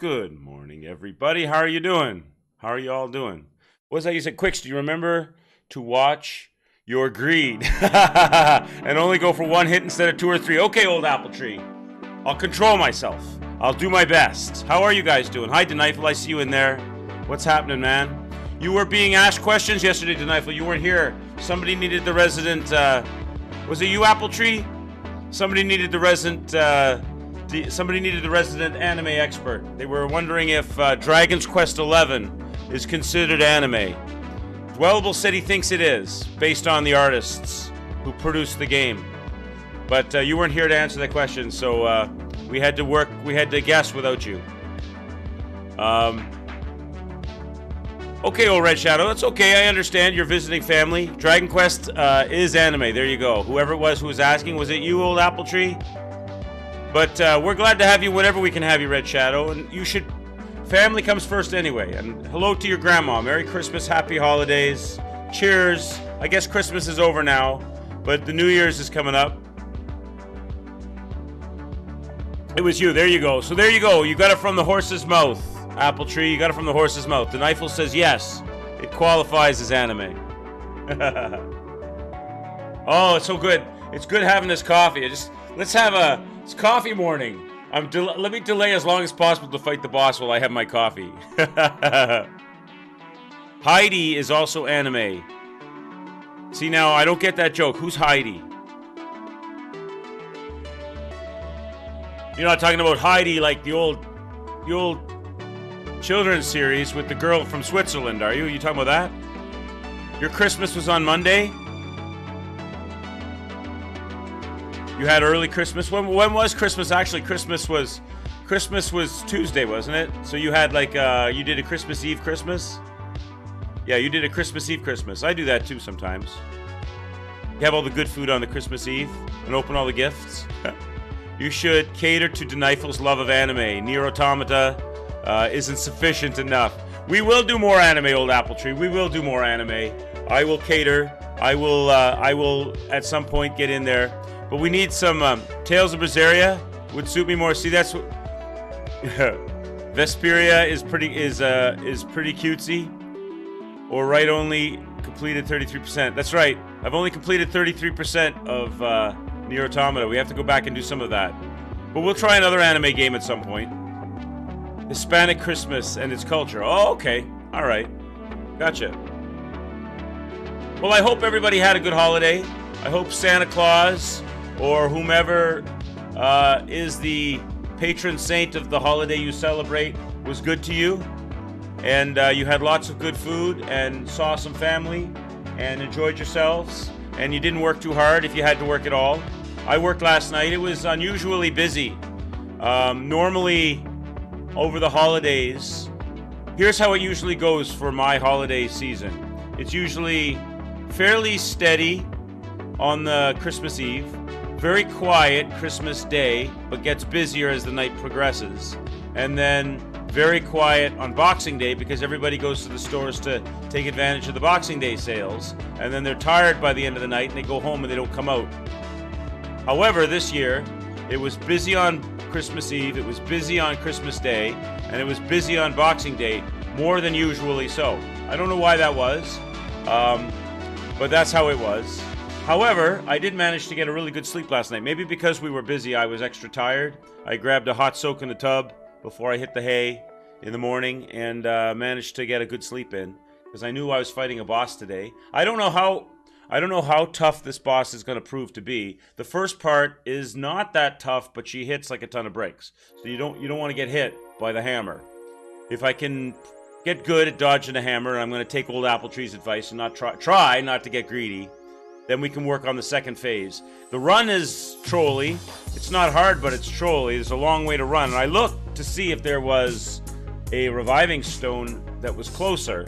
Good morning, everybody. How are you doing? How are you all doing? What was that you said? Quicks, do you remember to watch your greed and only go for one hit instead of two or three? Okay, old apple tree. I'll control myself. I'll do my best. How are you guys doing? Hi, Denifel. I see you in there. What's happening, man? You were being asked questions yesterday, Denifel. You weren't here. Somebody needed the resident. Was it you, Apple Tree? Somebody needed the resident. Somebody needed the resident anime expert. They were wondering if Dragon's Quest XI is considered anime. Dwellable said he thinks it is, based on the artists who produced the game. But you weren't here to answer that question, so we had to guess without you. Okay, old Red Shadow, that's okay. I understand you're visiting family. Dragon Quest is anime. There you go. Whoever it was who was asking, was it you, old Apple Tree? But we're glad to have you whenever we can have you, Red Shadow. And you should... Family comes first anyway. And hello to your grandma. Merry Christmas, happy holidays. Cheers. I guess Christmas is over now, but the New Year's is coming up. It was you. There you go. So there you go. You got it from the horse's mouth, Apple Tree. You got it from the horse's mouth. Denifel says yes. It qualifies as anime. Oh, it's so good. It's good having this coffee. Let's have it's coffee morning. Let me delay as long as possible to fight the boss while I have my coffee. Heidi is also anime. See, now I don't get that joke. Who's Heidi? You're not talking about Heidi like the old children's series with the girl from Switzerland, are you? You talking about that? Your Christmas was on Monday? You had early Christmas. When was Christmas? Actually, Christmas was Tuesday, wasn't it? So you had like you did a Christmas Eve Christmas? Yeah, you did a Christmas Eve Christmas. I do that too sometimes. You have all the good food on the Christmas Eve and open all the gifts. You should cater to Denifel's love of anime. Nier Automata isn't sufficient enough. We will do more anime, old Apple Tree. We will do more anime. I will cater. I will at some point get in there. But we need some Tales of Berseria would suit me more. See, that's what Vesperia is pretty cutesy. Or right, only completed 33%. That's right. I've only completed 33% of Nier Automata. We have to go back and do some of that. But we'll try another anime game at some point. Hispanic Christmas and its culture. Oh, okay. All right. Gotcha. Well, I hope everybody had a good holiday. I hope Santa Claus or whomever is the patron saint of the holiday you celebrate was good to you. And you had lots of good food and saw some family and enjoyed yourselves. And you didn't work too hard if you had to work at all. I worked last night. It was unusually busy. Normally, over the holidays, here's how it usually goes for my holiday season. It's usually fairly steady on the Christmas Eve, very quiet Christmas Day, but gets busier as the night progresses, and then very quiet on Boxing Day because everybody goes to the stores to take advantage of the Boxing Day sales, and then they're tired by the end of the night and they go home and they don't come out. However, this year, it was busy on Christmas Eve, it was busy on Christmas Day, and it was busy on Boxing Day, more than usually so. I don't know why that was, but that's how it was. However, I did manage to get a really good sleep last night. Maybe because we were busy, I was extra tired. I grabbed a hot soak in the tub before I hit the hay in the morning and managed to get a good sleep in because I knew I was fighting a boss today. I don't know how tough this boss is going to prove to be. The first part is not that tough, but she hits like a ton of bricks. So you don't want to get hit by the hammer. If I can get good at dodging a hammer, and I'm going to take old Apple Tree's advice and not try not to get greedy, then we can work on the second phase. The run is trolly. It's not hard, but it's trolly. There's a long way to run. And I looked to see if there was a reviving stone that was closer,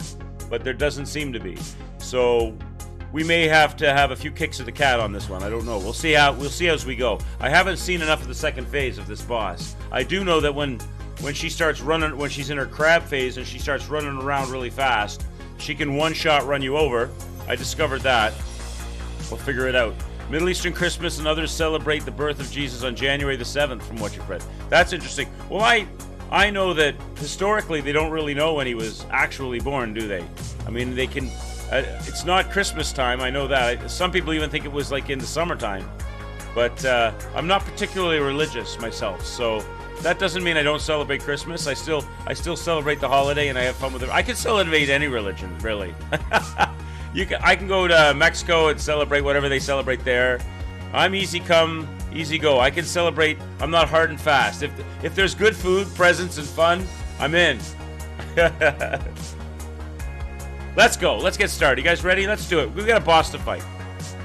but there doesn't seem to be. So we may have to have a few kicks of the cat on this one. I don't know. We'll see as we go. I haven't seen enough of the second phase of this boss. I do know that when she starts running, when she's in her crab phase and she starts running around really fast, she can one-shot run you over. I discovered that. We'll figure it out. Middle Eastern Christmas and others celebrate the birth of Jesus on January the 7th, from what you've read. That's interesting. Well, I know that historically they don't really know when he was actually born, do they? I mean, they can. It's not Christmas time. I know that. Some people even think it was like in the summertime. But I'm not particularly religious myself, so that doesn't mean I don't celebrate Christmas. I still celebrate the holiday and I have fun with it. I can celebrate any religion, really. I can go to Mexico and celebrate whatever they celebrate there. I'm easy come, easy go. I can celebrate. I'm not hard and fast. If there's good food, presents, and fun, I'm in. Let's go. Let's get started. You guys ready? Let's do it. We've got a boss to fight.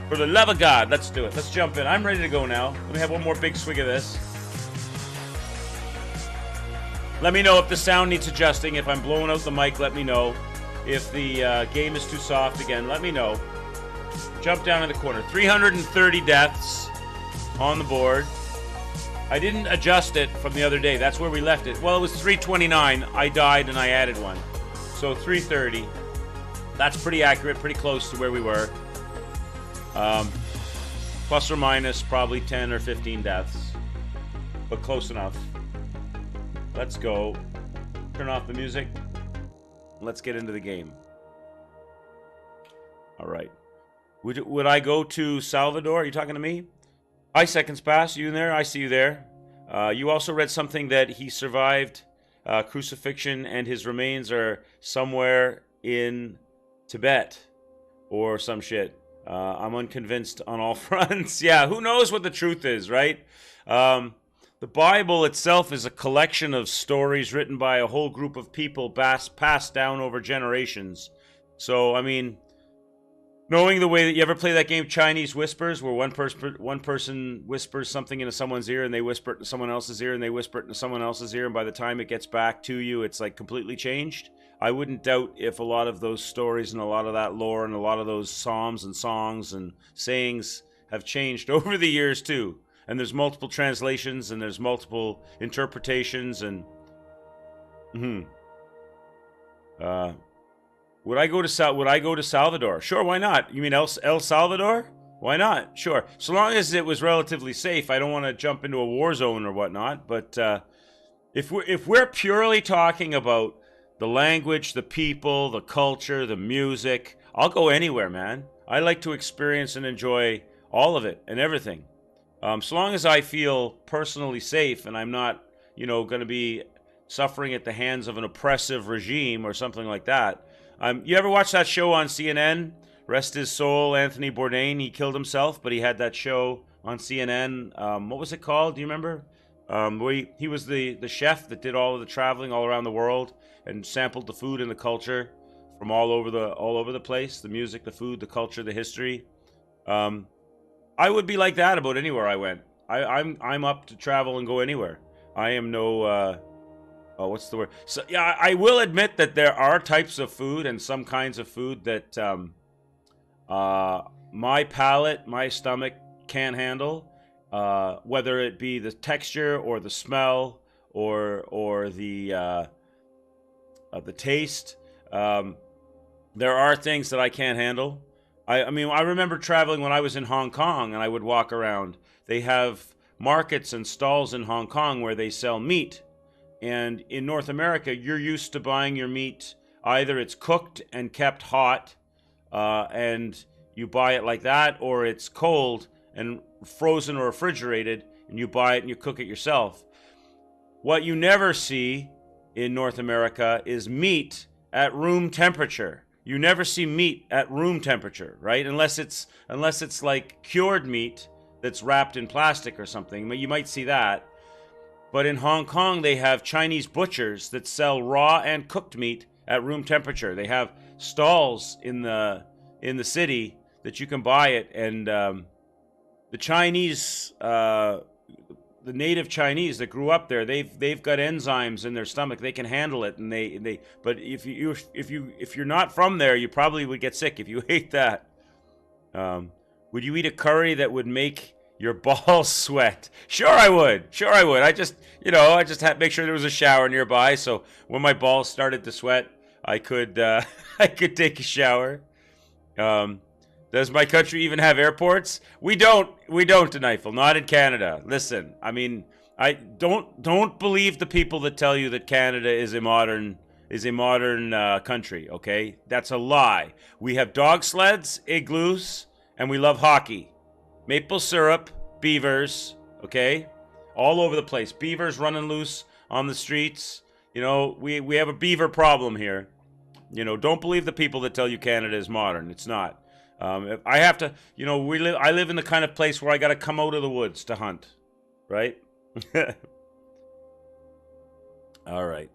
For the love of God, let's do it. Let's jump in. I'm ready to go now. Let me have one more big swig of this. Let me know if the sound needs adjusting. If I'm blowing out the mic, let me know. If the game is too soft, again, let me know. Jump down in the corner. 330 deaths on the board. I didn't adjust it from the other day. That's where we left it. Well, it was 329. I died and I added one. So 330. That's pretty accurate, pretty close to where we were. Plus or minus probably 10 or 15 deaths, but close enough. Let's go. Turn off the music. Let's get into the game. All right. Would I go to Salvador? Are you talking to me? Hi, Seconds Pass. You in there? I see you there. You also read something that he survived crucifixion and his remains are somewhere in Tibet or some shit. I'm unconvinced on all fronts. Yeah, who knows what the truth is, right? The Bible itself is a collection of stories written by a whole group of people passed down over generations. So, I mean, knowing the way that you ever play that game Chinese Whispers, where one person whispers something into someone's ear and they whisper it into someone else's ear and they whisper it into someone else's ear, and by the time it gets back to you, it's like completely changed. I wouldn't doubt if a lot of those stories and a lot of that lore and a lot of those psalms and songs and sayings have changed over the years too. And there's multiple translations and there's multiple interpretations and would I go to Salvador? Sure, why not? You mean El Salvador? Why not? Sure. So long as it was relatively safe. I don't want to jump into a war zone or whatnot, but if we're purely talking about the language, the people, the culture, the music, I'll go anywhere, man. I like to experience and enjoy all of it and everything. So long as I feel personally safe and I'm not, going to be suffering at the hands of an oppressive regime or something like that. You ever watch that show on CNN? Rest his soul, Anthony Bourdain. He killed himself, but he had that show on CNN. What was it called? Do you remember? Where he was the chef that did all of the traveling all around the world and sampled the food and the culture from all over the place, the music, the food, the culture, the history. I would be like that about anywhere I went. I'm up to travel and go anywhere. I am no what's the word? So yeah, I will admit that there are types of food and some kinds of food that my palate, my stomach can't handle. Whether it be the texture or the smell or the taste, there are things that I can't handle. I mean, I remember traveling when I was in Hong Kong and I would walk around. They have markets and stalls in Hong Kong where they sell meat. And in North America, you're used to buying your meat, either it's cooked and kept hot, and you buy it like that, or it's cold and frozen or refrigerated, and you buy it and you cook it yourself. What you never see in North America is meat at room temperature. You never see meat at room temperature, right? Unless it's like cured meat that's wrapped in plastic or something. You might see that. But in Hong Kong, they have Chinese butchers that sell raw and cooked meat at room temperature. They have stalls in the city that you can buy it, and the Chinese, the native Chinese that grew up there, they've got enzymes in their stomach. They can handle it, and they. But if you're not from there, you probably would get sick if you ate that. Would you eat a curry that would make your balls sweat? Sure I would. I just had to make sure there was a shower nearby, so when my balls started to sweat, I could take a shower. Does my country even have airports? We don't in Eiffel, not in Canada. Listen, I mean, I don't believe the people that tell you that Canada is a modern country. Okay, that's a lie. We have dog sleds, igloos, and we love hockey, maple syrup, beavers. Okay, all over the place. Beavers running loose on the streets. We have a beaver problem here. Don't believe the people that tell you Canada is modern. It's not. If I have to, I live in the kind of place where I got to come out of the woods to hunt, right? All right.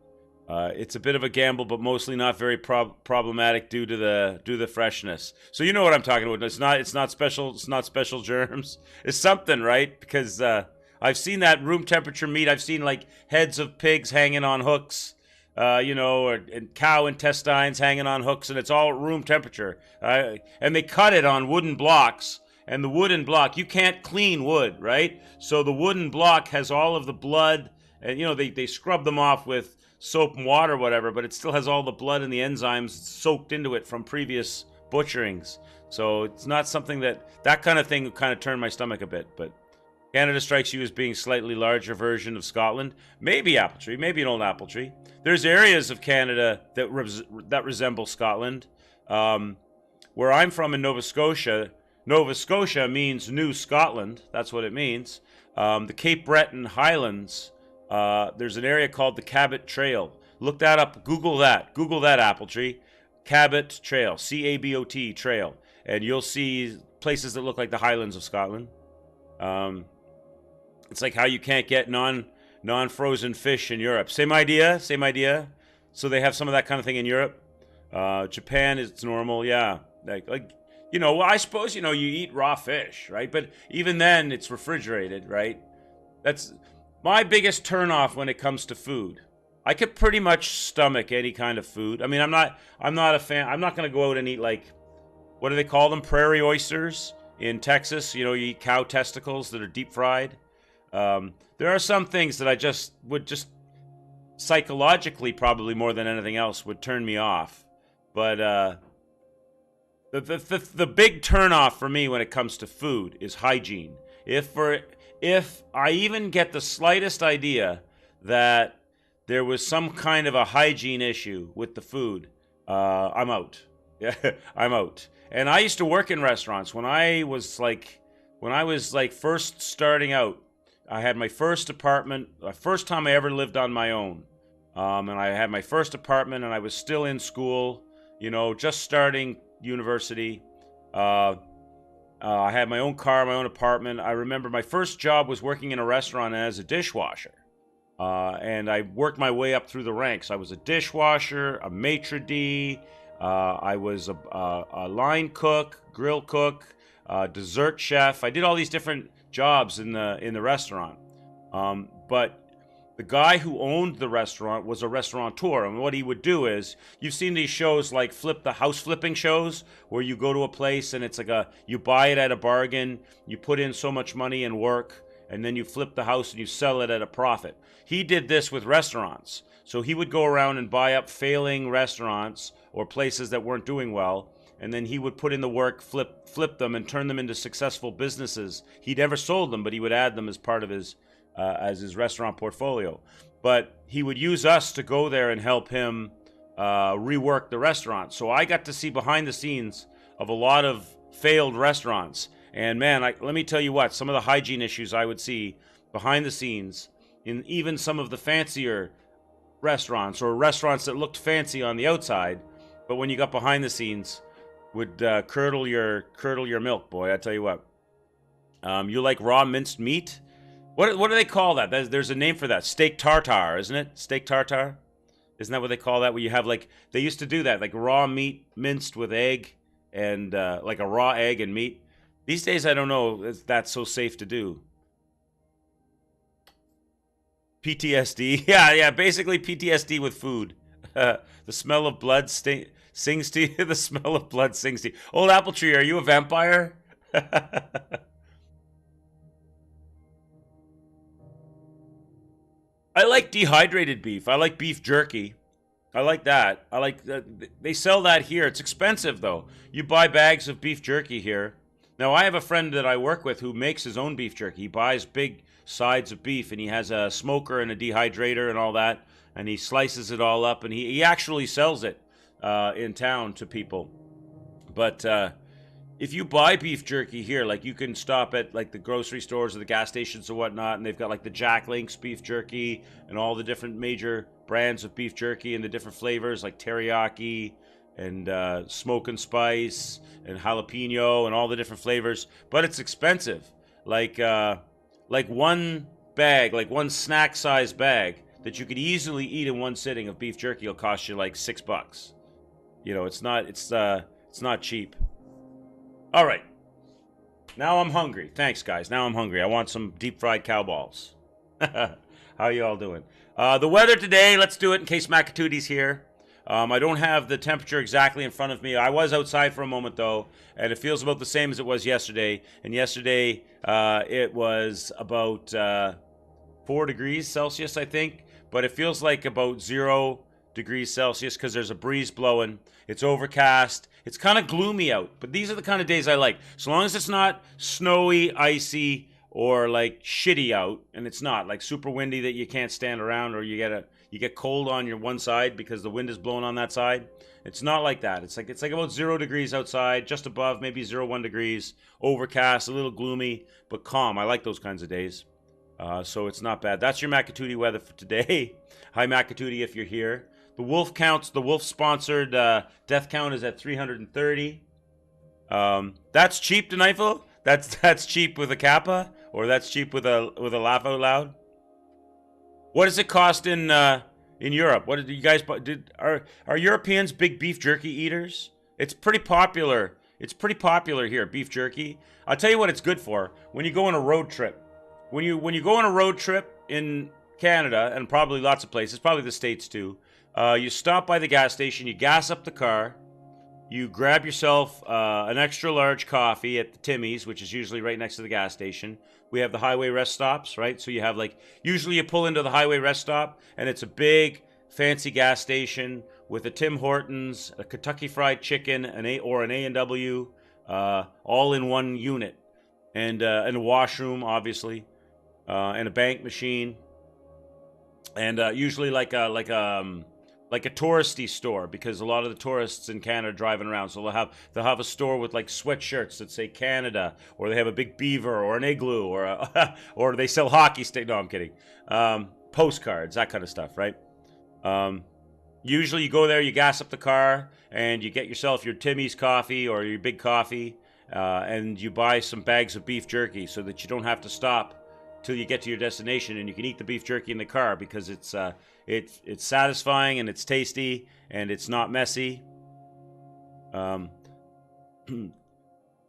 It's a bit of a gamble, but mostly not very problematic due to the freshness. So you know what I'm talking about. It's not special. It's not special germs. It's something, right? Because I've seen that room temperature meat. I've seen like heads of pigs hanging on hooks. And cow intestines hanging on hooks, and it's all room temperature. And they cut it on wooden blocks, and the wooden block, you can't clean wood, right? So the wooden block has all of the blood, and they scrub them off with soap and water, or whatever, but it still has all the blood and the enzymes soaked into it from previous butcherings. So it's not something that kind of thing kind of turned my stomach a bit, but Canada strikes you as being a slightly larger version of Scotland. Maybe apple tree, maybe an old apple tree. There's areas of Canada that resemble Scotland. Where I'm from in Nova Scotia means New Scotland. That's what it means. The Cape Breton Highlands, there's an area called the Cabot Trail. Look that up. Google that. Google that, apple tree. Cabot Trail. C-A-B-O-T Trail. And you'll see places that look like the Highlands of Scotland. It's like how you can't get non-frozen fish in Europe. Same idea. So they have some of that kind of thing in Europe. Japan it's normal, yeah. Well, I suppose you eat raw fish, right? But even then, it's refrigerated, right? That's my biggest turnoff when it comes to food. I could pretty much stomach any kind of food. I mean, I'm not a fan. I'm not going to go out and eat what do they call them? Prairie oysters in Texas. You eat cow testicles that are deep fried. There are some things that I would psychologically, probably more than anything else, would turn me off. But the big turnoff for me when it comes to food is hygiene. If I even get the slightest idea that there was some kind of a hygiene issue with the food, I'm out. Yeah, I'm out. And I used to work in restaurants when I was first starting out. I had my first apartment, the first time I ever lived on my own. And I had my first apartment, and I was still in school, just starting university. I had my own car, my own apartment. I remember my first job was working in a restaurant as a dishwasher. And I worked my way up through the ranks. I was a dishwasher, a maitre d', I was a line cook, grill cook, dessert chef. I did all these different jobs in the restaurant. But the guy who owned the restaurant was a restaurateur, and what he would do is, you've seen these shows like the house flipping shows, where you go to a place and it's like you buy it at a bargain, you put in so much money and work, and then you flip the house and you sell it at a profit. He did this with restaurants. So he would go around and buy up failing restaurants or places that weren't doing well, and then he would put in the work, flip them, and turn them into successful businesses. He never sold them, but he would add them as part of his restaurant portfolio. But he would use us to go there and help him rework the restaurant. So I got to see behind the scenes of a lot of failed restaurants. And man, let me tell you what, some of the hygiene issues I would see behind the scenes in even some of the fancier restaurants, or restaurants that looked fancy on the outside, but when you got behind the scenes, would curdle your milk, boy. I tell you what. You like raw minced meat? What do they call that? There's a name for that. Steak tartare, isn't it? Steak tartare? Isn't that what they call that? Where you have they used to do that, like raw meat minced with egg and like a raw egg and meat. These days, I don't know if that's so safe to do. PTSD. Yeah, basically PTSD with food. The smell of blood sings to you. The smell of blood sings to you. Old apple tree, are you a vampire? I like dehydrated beef. I like beef jerky. I like that. I like that. They sell that here. It's expensive, though. You buy bags of beef jerky here. Now, I have a friend that I work with who makes his own beef jerky. He buys big sides of beef, and he has a smoker and a dehydrator and all that, and he slices it all up, and he actually sells it in town to people. But if you buy beef jerky here, like you can stop at like the grocery stores or the gas stations or whatnot, and they've got like the Jack Link's beef jerky and all the different major brands of beef jerky and the different flavors like teriyaki and smoke and spice and jalapeno and all the different flavors. But it's expensive. Like one bag, like one snack size bag that you could easily eat in one sitting of beef jerky will cost you like $6. You know, it's not cheap. All right. Now I'm hungry. Thanks, guys. Now I'm hungry. I want some deep fried cow balls. How you all doing? The weather today, let's do it in case Makatuti's here. I don't have the temperature exactly in front of me. I was outside for a moment, though, and it feels about the same as it was yesterday. And yesterday, it was about 4 degrees Celsius, I think. But it feels like about 0 degrees Celsius because there's a breeze blowing. It's overcast. It's kind of gloomy out. But these are the kind of days I like. So long as it's not snowy, icy, or like shitty out, and it's not like super windy that you can't stand around, or you get cold on your one side because the wind is blowing on that side. It's not like that. It's like about 0 degrees outside, just above, maybe 1 degrees, overcast, a little gloomy, but calm. I like those kinds of days. So it's not bad. That's your Makatuti weather for today. Hi, Makatuti, if you're here. The wolf counts, the wolf-sponsored death count is at 330. That's cheap, Denifel? That's cheap with a kappa, or that's cheap with a laugh out loud. What does it cost in Europe? What did you guys are Europeans big beef jerky eaters? It's pretty popular. It's pretty popular here, beef jerky. I'll tell you what it's good for. When you go on a road trip. When you go on a road trip in Canada, and probably lots of places, probably the States too, you stop by the gas station, you gas up the car, you grab yourself an extra large coffee at the Timmy's, which is usually right next to the gas station. We have the highway rest stops, right? So you have usually you pull into the highway rest stop, and it's a big, fancy gas station with a Tim Hortons, a Kentucky Fried Chicken, an A&W, all in one unit, and a washroom, obviously, and a bank machine, and usually like a touristy store, because a lot of the tourists in Canada are driving around, so they'll have a store with like sweatshirts that say Canada, or they have a big beaver or an igloo, or or they sell hockey stick. No, I'm kidding. Postcards, that kind of stuff, right? Usually you go there, you gas up the car, and you get yourself your Timmy's coffee or your big coffee, and you buy some bags of beef jerky so that you don't have to stop till you get to your destination, and you can eat the beef jerky in the car because it's satisfying and it's tasty and it's not messy.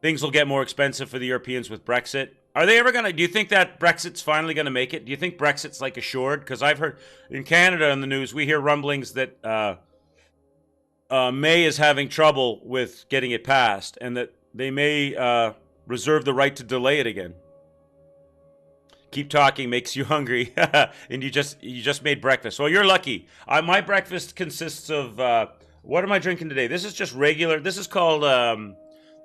Things will get more expensive for the Europeans with Brexit. Are they ever gonna? Do you think that Brexit's finally gonna make it? Do you think Brexit's like assured? Because I've heard in Canada in the news, we hear rumblings that May is having trouble with getting it passed, and that they may reserve the right to delay it again. Keep talking makes you hungry, and you just made breakfast. Well, you're lucky. My breakfast consists of what am I drinking today? This is just regular. This is called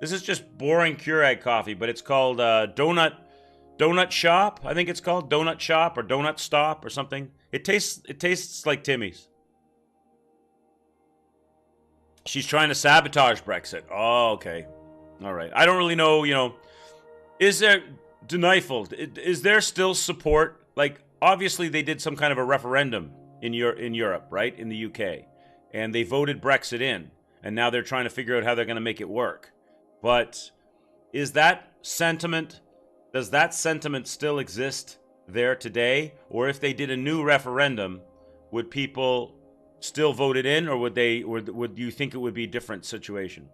this is just boring Keurig coffee, but it's called Donut Shop. I think it's called Donut Shop or Donut Stop or something. It tastes like Timmy's. She's trying to sabotage Brexit. Oh, okay. All right. I don't really know. Is there? Denifel, is there still support? Like, obviously they did some kind of a referendum in Europe, right? In the UK. And they voted Brexit in. And now they're trying to figure out how they're going to make it work. But does that sentiment still exist there today? Or if they did a new referendum, would people still vote it in? Or would you think it would be a different situation?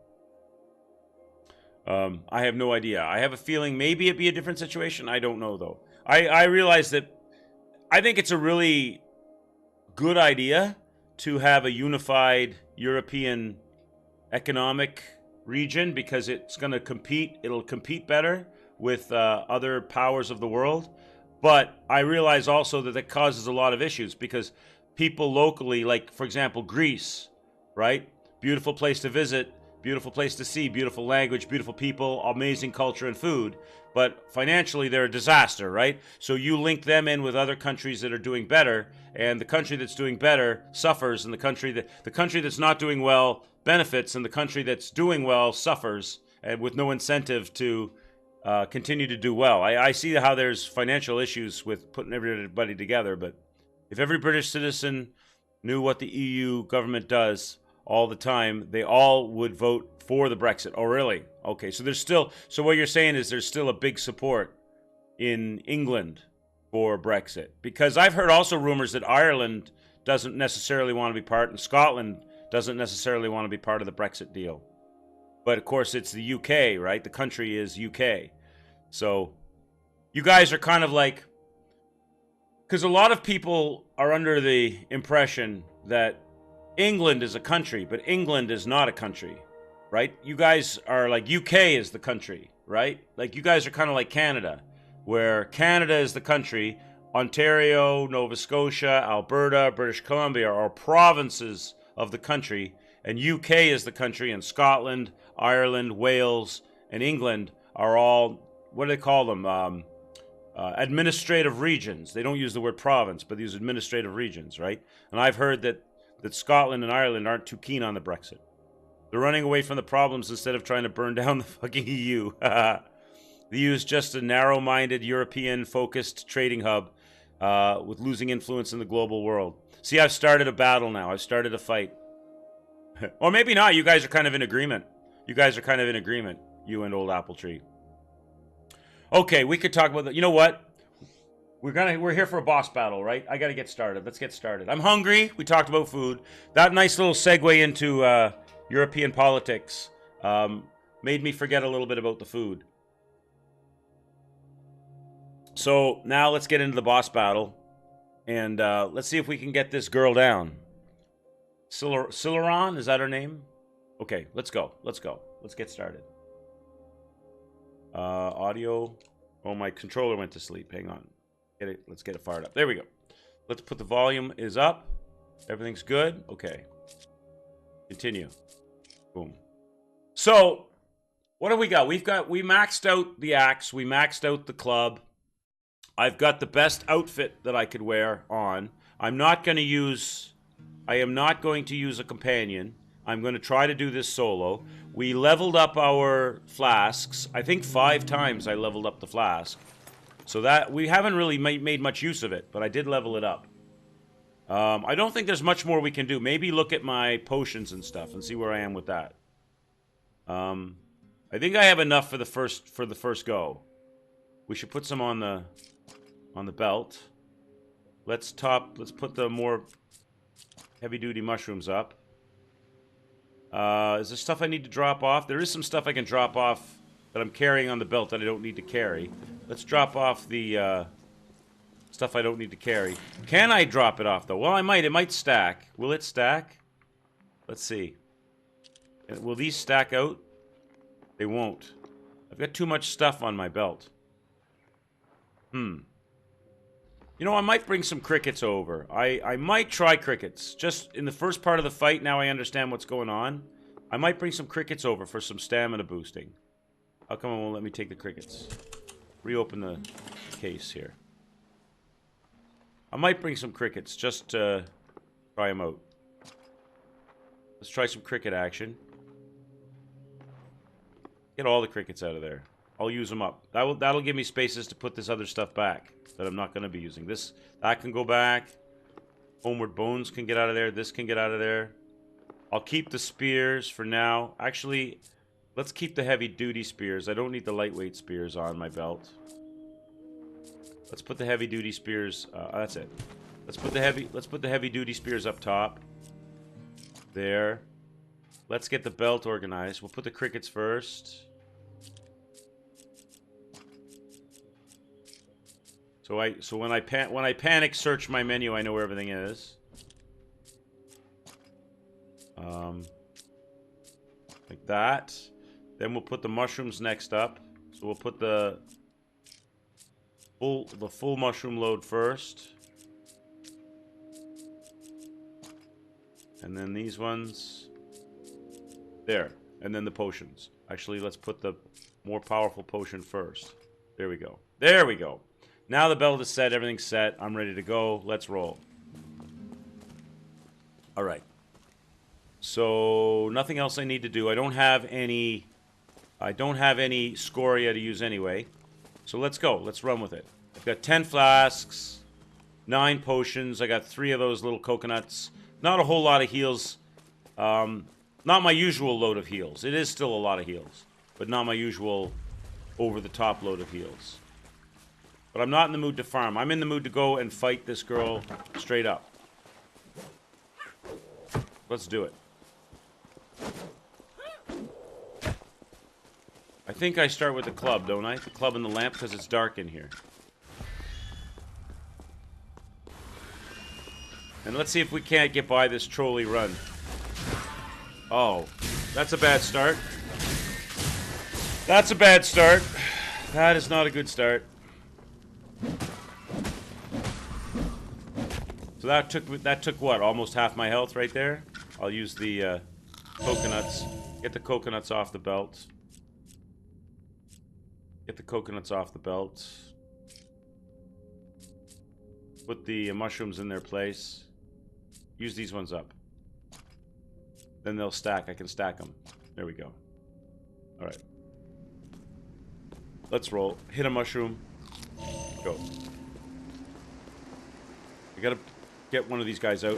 I have no idea. I have a feeling maybe it'd be a different situation. I don't know, though. I realize that I think it's a really good idea to have a unified European economic region because it's going to compete. It'll compete better with other powers of the world. But I realize also that causes a lot of issues because people locally, like, for example, Greece, right? Beautiful place to visit. Beautiful place to see, beautiful language, beautiful people, amazing culture and food. But financially, they're a disaster, right? So you link them in with other countries that are doing better, and the country that's doing better suffers, and the country that's not doing well benefits, and the country that's doing well suffers, and with no incentive to continue to do well. I see how there's financial issues with putting everybody together, but if every British citizen knew what the EU government does all the time, they all would vote for the Brexit. Oh, really? Okay, so there's still, so what you're saying is there's still a big support in England for Brexit. Because I've heard also rumors that Ireland doesn't necessarily want to be part, and Scotland doesn't necessarily want to be part of the Brexit deal. But of course, it's the UK, right? The country is UK. So you guys are kind of like, because a lot of people are under the impression that England is a country, but England is not a country, right? You guys are like, UK is the country, right? Like you guys are kind of like Canada, where Canada is the country, Ontario, Nova Scotia, Alberta, British Columbia are provinces of the country, and UK is the country, and Scotland, Ireland, Wales, and England are all, what do they call them? Administrative regions. They don't use the word province, but they use administrative regions, right? And I've heard that Scotland and Ireland aren't too keen on the Brexit. They're running away from the problems instead of trying to burn down the fucking EU. The EU is just a narrow-minded, European-focused trading hub with losing influence in the global world. See, I've started a battle now. I've started a fight. Or maybe not. You guys are kind of in agreement. You guys are kind of in agreement, you and old Apple Tree. Okay, we could talk about that. You know what? We're here for a boss battle, right? I got to get started. Let's get started. I'm hungry. We talked about food. That nice little segue into European politics made me forget a little bit about the food. So now let's get into the boss battle, and let's see if we can get this girl down. Sileron, is that her name? Okay, let's go. Let's go. Let's get started. Audio. Oh, my controller went to sleep. Hang on. Let's get it fired up. There we go. Let's put the volume is up. Everything's good. Okay. Continue. Boom. So, what do we got? We maxed out the axe. We maxed out the club. I've got the best outfit that I could wear on. I am not going to use a companion. I'm going to try to do this solo. We leveled up our flasks. I think 5 times I leveled up the flask. So that, we haven't really made much use of it, but I did level it up. I don't think there's much more we can do. Maybe look at my potions and stuff and see where I am with that. I think I have enough for the first go. We should put some on the belt. Let's put the more heavy-duty mushrooms up. Is there stuff I need to drop off? There is some stuff I can drop off that I'm carrying on the belt that I don't need to carry. Let's drop off the stuff I don't need to carry. Can I drop it off, though? Well, I might. It might stack. Will it stack? Let's see. Will these stack out? They won't. I've got too much stuff on my belt. You know, I might bring some crickets over. I might try crickets. Just in the first part of the fight, now I understand what's going on. I might bring some crickets over for some stamina boosting. How come it won't let me take the crickets? Reopen the case here. I might bring some crickets just to try them out. Let's try some cricket action. Get all the crickets out of there. I'll use them up. That'll give me spaces to put this other stuff back that I'm not going to be using. That can go back. Homeward Bones can get out of there. This can get out of there. I'll keep the spears for now. Actually, let's keep the heavy-duty spears. I don't need the lightweight spears on my belt. Let's put the heavy-duty spears. That's it. Let's put the heavy-duty spears up top. There. Let's get the belt organized. We'll put the crickets first. So when I panic search my menu, I know where everything is. Like that. Then we'll put the mushrooms next up. So we'll put the full mushroom load first. And then these ones. There. and then the potions. Actually, let's put the more powerful potion first. There we go. There we go. Now the belt is set. Everything's set. I'm ready to go. Let's roll. All right. So nothing else I need to do. I don't have any scoria to use anyway. So let's go. Let's run with it. I've got 10 flasks, 9 potions. I got 3 of those little coconuts. Not a whole lot of heals. Not my usual load of heals. It is still a lot of heals, but not my usual over-the-top load of heals. But I'm not in the mood to farm. I'm in the mood to go and fight this girl straight up. Let's do it. I think I start with the club, don't I? The club and the lamp, because it's dark in here. And let's see if we can't get by this trolley run. Oh, that's a bad start. That's a bad start. That is not a good start. So that took what? Almost half my health right there. I'll use the coconuts. Get the coconuts off the belt. Get the coconuts off the belt. Put the mushrooms in their place. Use these ones up. Then they'll stack. I can stack them. There we go. Alright. Let's roll. Hit a mushroom. Go. I gotta get one of these guys out.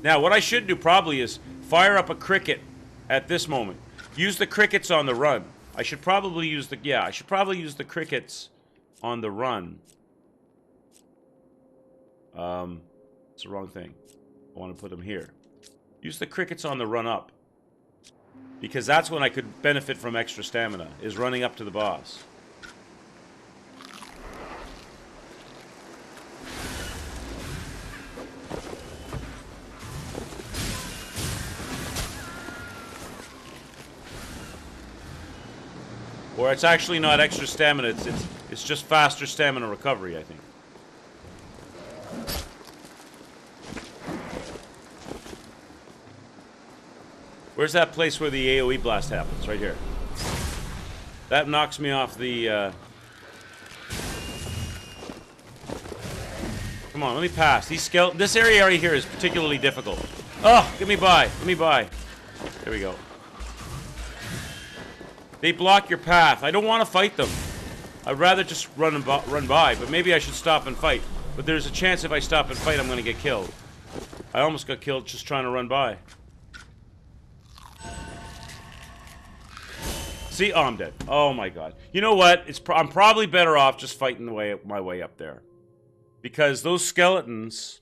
Now, what I should do probably is fire up a cricket at this moment. Use the crickets on the run. I should probably use the... Yeah, I should probably use the crickets on the run. It's the wrong thing. I want to put them here. Use the crickets on the run up. Because that's when I could benefit from extra stamina, is running up to the boss. Or it's actually not extra stamina, it's just faster stamina recovery, I think. Where's that place where the AoE blast happens? Right here. That knocks me off the... Come on, let me pass. These this area right here is particularly difficult. Oh, get me by. Let me by. There we go. They block your path. I don't want to fight them. I'd rather just run by, but maybe I should stop and fight. But there's a chance if I stop and fight, I'm going to get killed. I almost got killed just trying to run by. See? Oh, I'm dead. Oh my god. You know what? I'm probably better off just fighting my way up there. Because those skeletons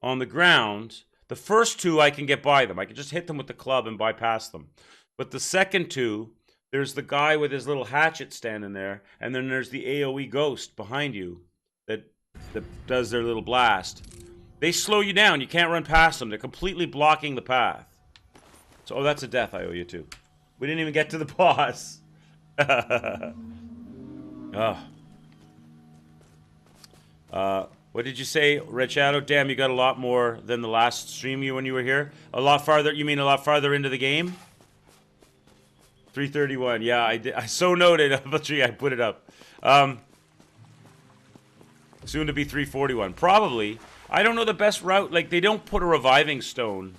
on the ground, the first 2 I can get by them. I can just hit them with the club and bypass them. But the second 2, there's the guy with his little hatchet standing there, and then there's the AoE ghost behind you that does their little blast. They slow you down. You can't run past them. They're completely blocking the path. So, oh, that's a death I owe you too. We didn't even get to the boss. What did you say, Red Shadow? Damn, you got a lot more than the last stream when you were here. A lot farther. You mean a lot farther into the game? 331. Yeah, I did. I so noted. I put it up. Soon to be 341. Probably. I don't know the best route. Like, they don't put a reviving stone.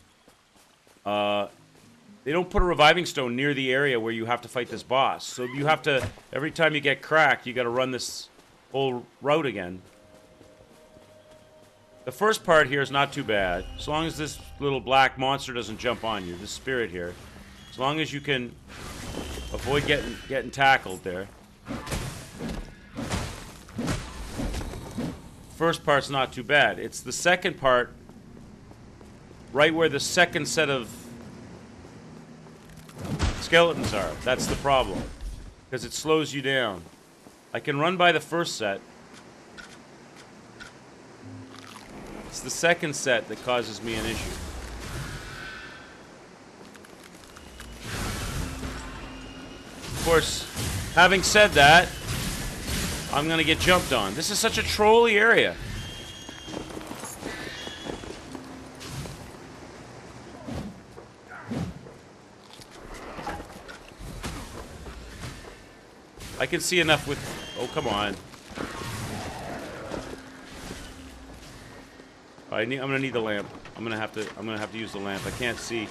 They don't put a reviving stone near the area where you have to fight this boss. So you have to, every time you get cracked, you got to run this whole route again. The first part here is not too bad. As long as this little black monster doesn't jump on you, this spirit here. As long as you can avoid getting tackled there. First part's not too bad. It's the second part, right where the second set of skeletons are. That's the problem. Because it slows you down. I can run by the first set. It's the second set that causes me an issue. Of course, having said that, I'm going to get jumped on. This is such a trolly area. I can see enough with... Oh, come on. I'm gonna need the lamp. I'm gonna have to use the lamp. I can't see.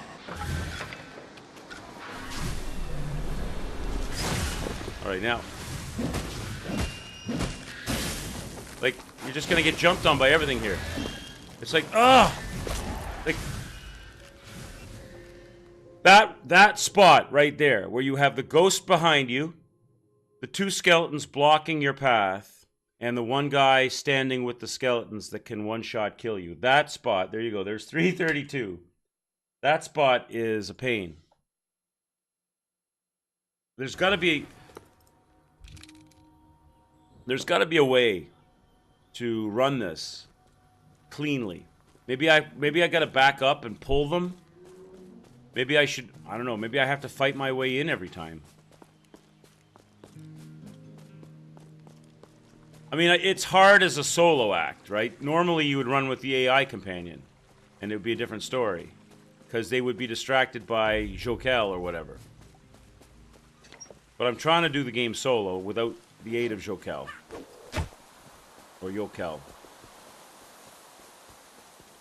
All right, now. Like, you're just gonna get jumped on by everything here. It's like, ugh! Like, that spot right there, where you have the ghost behind you, the two skeletons blocking your path, and the one guy standing with the skeletons that can one-shot kill you. That spot, there you go, there's 332. That spot is a pain. There's gotta be a way to run this cleanly. Maybe I gotta back up and pull them. Maybe I should, I don't know, maybe I have to fight my way in every time. I mean, it's hard as a solo act, right? Normally you would run with the AI companion, and it would be a different story. Because they would be distracted by Jokel or whatever. But I'm trying to do the game solo without the aid of Jokel. Or Yokel.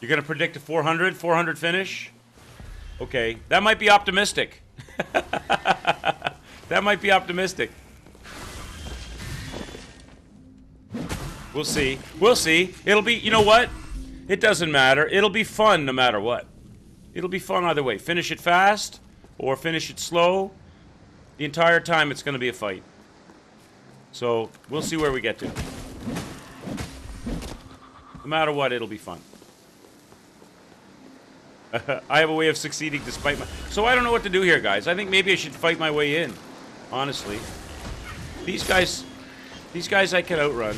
You're going to predict a 400? 400 finish? Okay. That might be optimistic. That might be optimistic. We'll see. We'll see. It'll be, you know what? It doesn't matter. It'll be fun no matter what. It'll be fun either way. Finish it fast or finish it slow. The entire time it's going to be a fight. So we'll see where we get to. No matter what, it'll be fun. I have a way of succeeding despite my... So I don't know what to do here, guys. I think maybe I should fight my way in. Honestly. These guys I can outrun.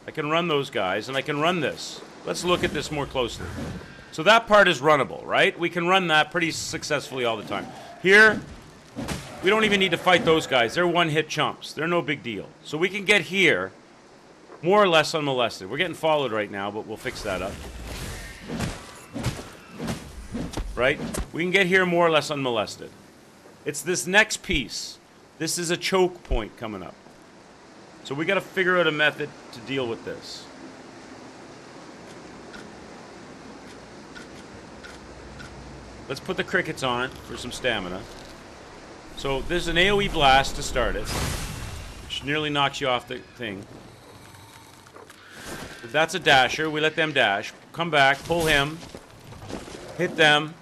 I can run those guys, and I can run this. Let's look at this more closely. So that part is runnable, right? We can run that pretty successfully all the time. Here, we don't even need to fight those guys. They're one-hit chumps. They're no big deal. So we can get here more or less unmolested. We're getting followed right now, but we'll fix that up. Right? We can get here more or less unmolested. It's this next piece. This is a choke point coming up. So we got to figure out a method to deal with this. Let's put the crickets on for some stamina. So there's an AoE blast to start it, which nearly knocks you off the thing. If that's a dasher. We let them dash. Come back, pull him, hit them,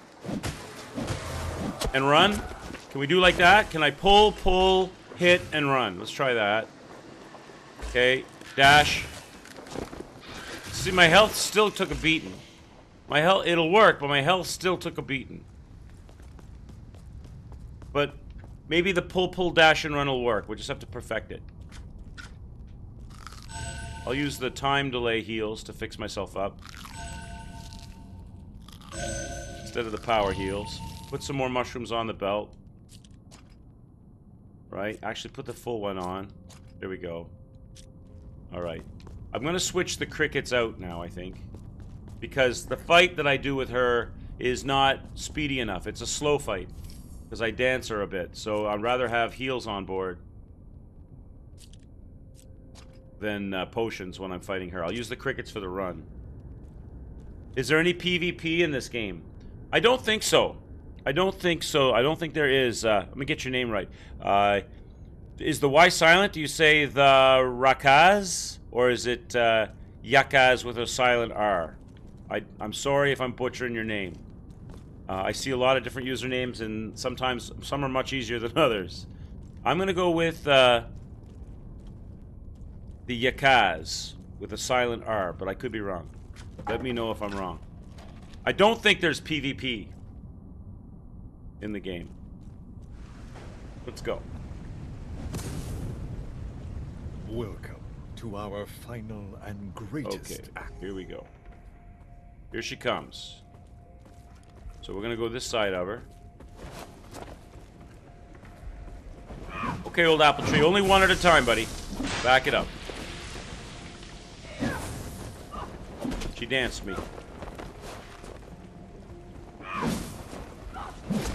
and run. Can we do like that? Can I pull, hit, and run? Let's try that. Okay, dash. See, my health still took a beating. My health, it'll work, but my health still took a beating. But maybe the pull, dash, and run will work. We'll just have to perfect it. I'll use the time delay heals to fix myself up. Instead of the power heals. Put some more mushrooms on the belt. Right, actually put the full one on. There we go. Alright. I'm going to switch the crickets out now, I think. Because the fight that I do with her is not speedy enough. It's a slow fight. Because I dance her a bit. So I'd rather have heals on board than potions when I'm fighting her. I'll use the crickets for the run. Is there any PvP in this game? I don't think so. I don't think so. I don't think there is. Let me get your name right. Is the Y silent? Do you say the Rakaz? Or is it Yakaz with a silent R? I'm sorry if I'm butchering your name. I see a lot of different usernames, and sometimes some are much easier than others. I'm going to go with the Yakaz with a silent R, but I could be wrong. Let me know if I'm wrong. I don't think there's PvP in the game. Let's go. Welcome to our final and greatest act. Here we go. Here she comes. So we're gonna go this side of her. Okay, old apple tree. Only one at a time, buddy. Back it up. She danced me.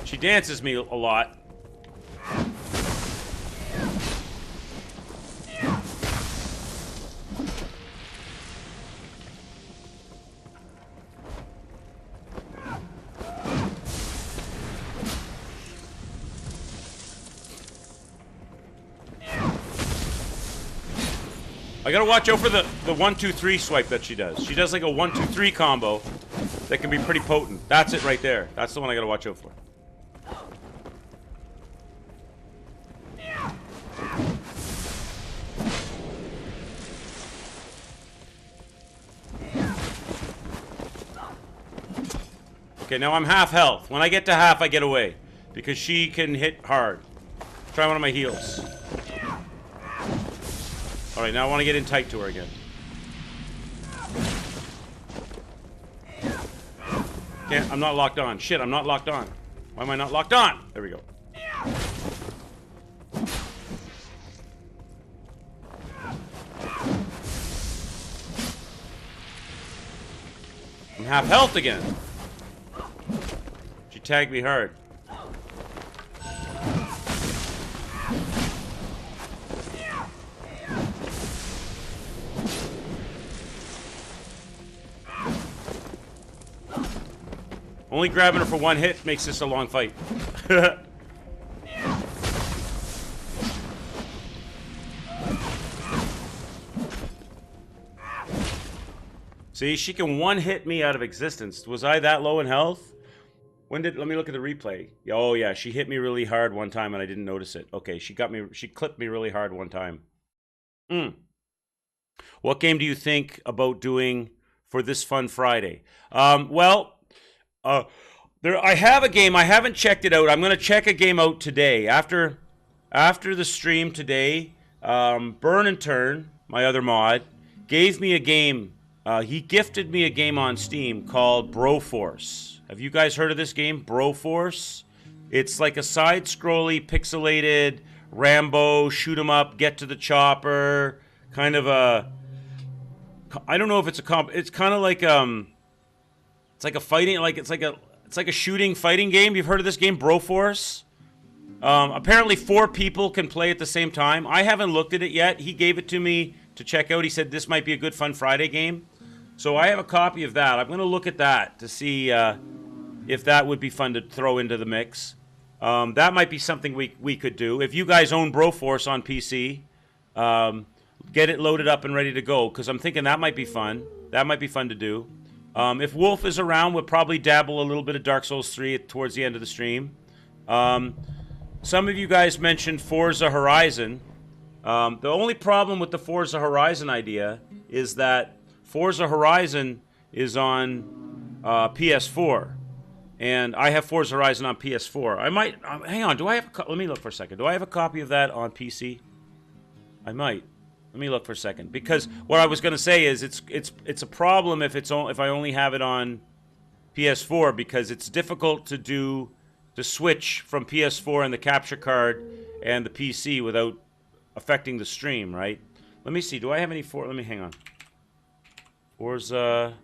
She dances me a lot. I gotta watch out for the 1-2-3 swipe that she does. She does like a 1-2-3 combo that can be pretty potent. That's it right there. That's the one I gotta watch out for. Okay, now I'm half health. When I get to half, I get away. Because she can hit hard. Try one of my heals. Alright, now I want to get in tight to her again. Can't, I'm not locked on. Shit, I'm not locked on. Why am I not locked on? There we go. I'm half health again. She tagged me hard. Only grabbing her for one hit makes this a long fight. See, she can one hit me out of existence. Was I that low in health? Let me look at the replay. Oh yeah, she hit me really hard one time and I didn't notice it. Okay, she clipped me really hard one time. What game do you think about doing for this fun Friday? I have a game. I haven't checked it out. I'm going to check a game out today. After the stream today, Burn and Turn, my other mod, gave me a game. He gifted me a game on Steam called Broforce. Have you guys heard of this game, Broforce? It's like a side-scrolly, pixelated Rambo, shoot 'em up, get to the chopper, kind of a... I don't know if it's a it's kind of like it's like a fighting, it's like a shooting fighting game. You've heard of this game, Broforce? Apparently 4 people can play at the same time. I haven't looked at it yet. He gave it to me to check out. He said this might be a good Fun Friday game. So I have a copy of that. I'm going to look at that to see if that would be fun to throw into the mix. That might be something we could do. If you guys own Broforce on PC, get it loaded up and ready to go, because I'm thinking that might be fun. That might be fun to do. If Wolf is around, we'll probably dabble a little bit of Dark Souls 3 towards the end of the stream. Some of you guys mentioned Forza Horizon. The only problem with the Forza Horizon idea is that Forza Horizon is on PS4. And I have Forza Horizon on PS4. I might... hang on, do I have... let me look for a second. Do I have a copy of that on PC? I might. Let me look for a second, because what I was going to say is it's a problem if I only have it on PS4, because it's difficult to switch from PS4 and the capture card and the PC without affecting the stream, right? Let me see. Do I have any let me hang on. Forza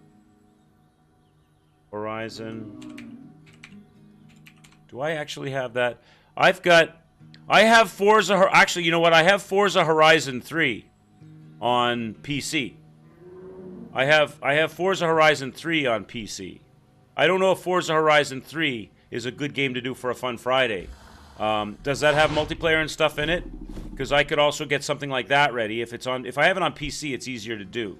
Horizon. Do I actually have that? I have Forza. Actually, you know what? I have Forza Horizon 3 on PC. I have Forza Horizon 3 on PC. I don't know if Forza Horizon 3 is a good game to do for a Fun Friday. Does that have multiplayer and stuff in it? Because I could also get something like that ready. If I have it on PC, it's easier to do.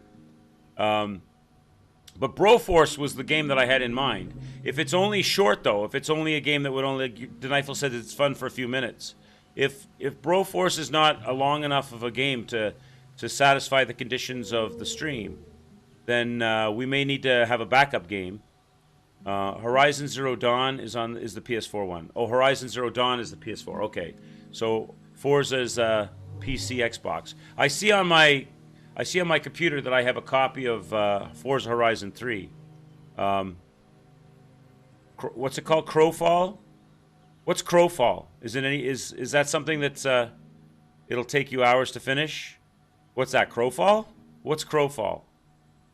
But Broforce was the game that I had in mind. If it's only short, though, if it's only a game that would only... Denifel said it's fun for a few minutes. If Broforce is not a long enough of a game to satisfy the conditions of the stream, then we may need to have a backup game. Horizon Zero Dawn is the PS4 one. Oh, Horizon Zero Dawn is the PS4. Okay, so Forza is PC, Xbox. I see on my computer that I have a copy of Forza Horizon 3. What's it called? Crowfall? What's Crowfall? Is that something that's it'll take you hours to finish? What's that? Crowfall? What's Crowfall?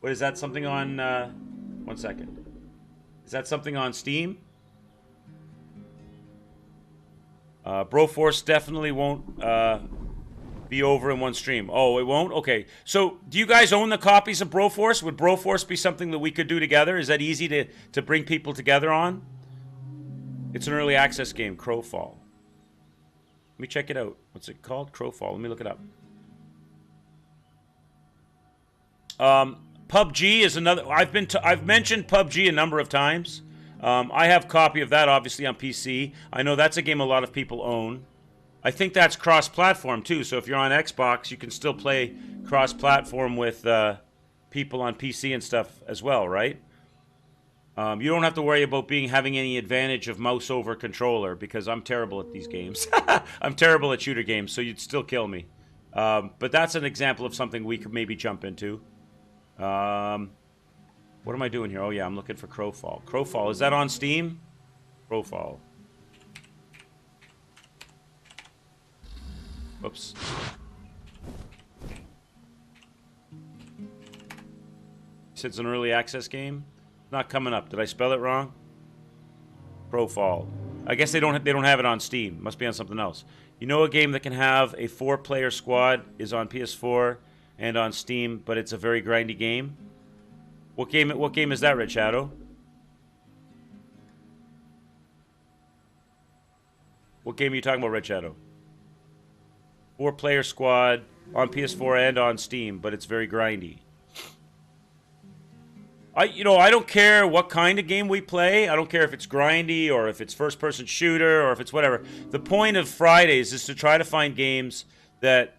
What is that? Something on 1 second. Is that something on Steam? Broforce definitely won't be over in one stream. Oh, it won't? Okay. So, do you guys own the copies of Broforce? Would Broforce be something that we could do together? Is that easy to bring people together on? It's an early access game, Crowfall. Let me check it out. What's it called? Crowfall. Let me look it up. PUBG is another. I've mentioned PUBG a number of times. I have a copy of that, obviously, on PC. I know that's a game a lot of people own. I think that's cross-platform, too. So if you're on Xbox, you can still play cross-platform with people on PC and stuff as well, right? You don't have to worry about having any advantage of mouse over controller, because I'm terrible at these games. I'm terrible at shooter games, so you'd still kill me. But that's an example of something we could maybe jump into. What am I doing here? Oh, yeah, I'm looking for Crowfall. Crowfall, is that on Steam? Crowfall. Whoops. Said it's an early access game. Not coming up. Did I spell it wrong? Crowfall. I guess they don't have it on Steam. Must be on something else. You know, a game that can have a 4-player squad is on PS4 and on Steam, but it's a very grindy game. What game is that, Red Shadow? What game are you talking about, Red Shadow? 4-player squad on PS4 and on Steam, but it's very grindy. I don't care what kind of game we play. I don't care if it's grindy or if it's first-person shooter or if it's whatever. The point of Fridays is to try to find games that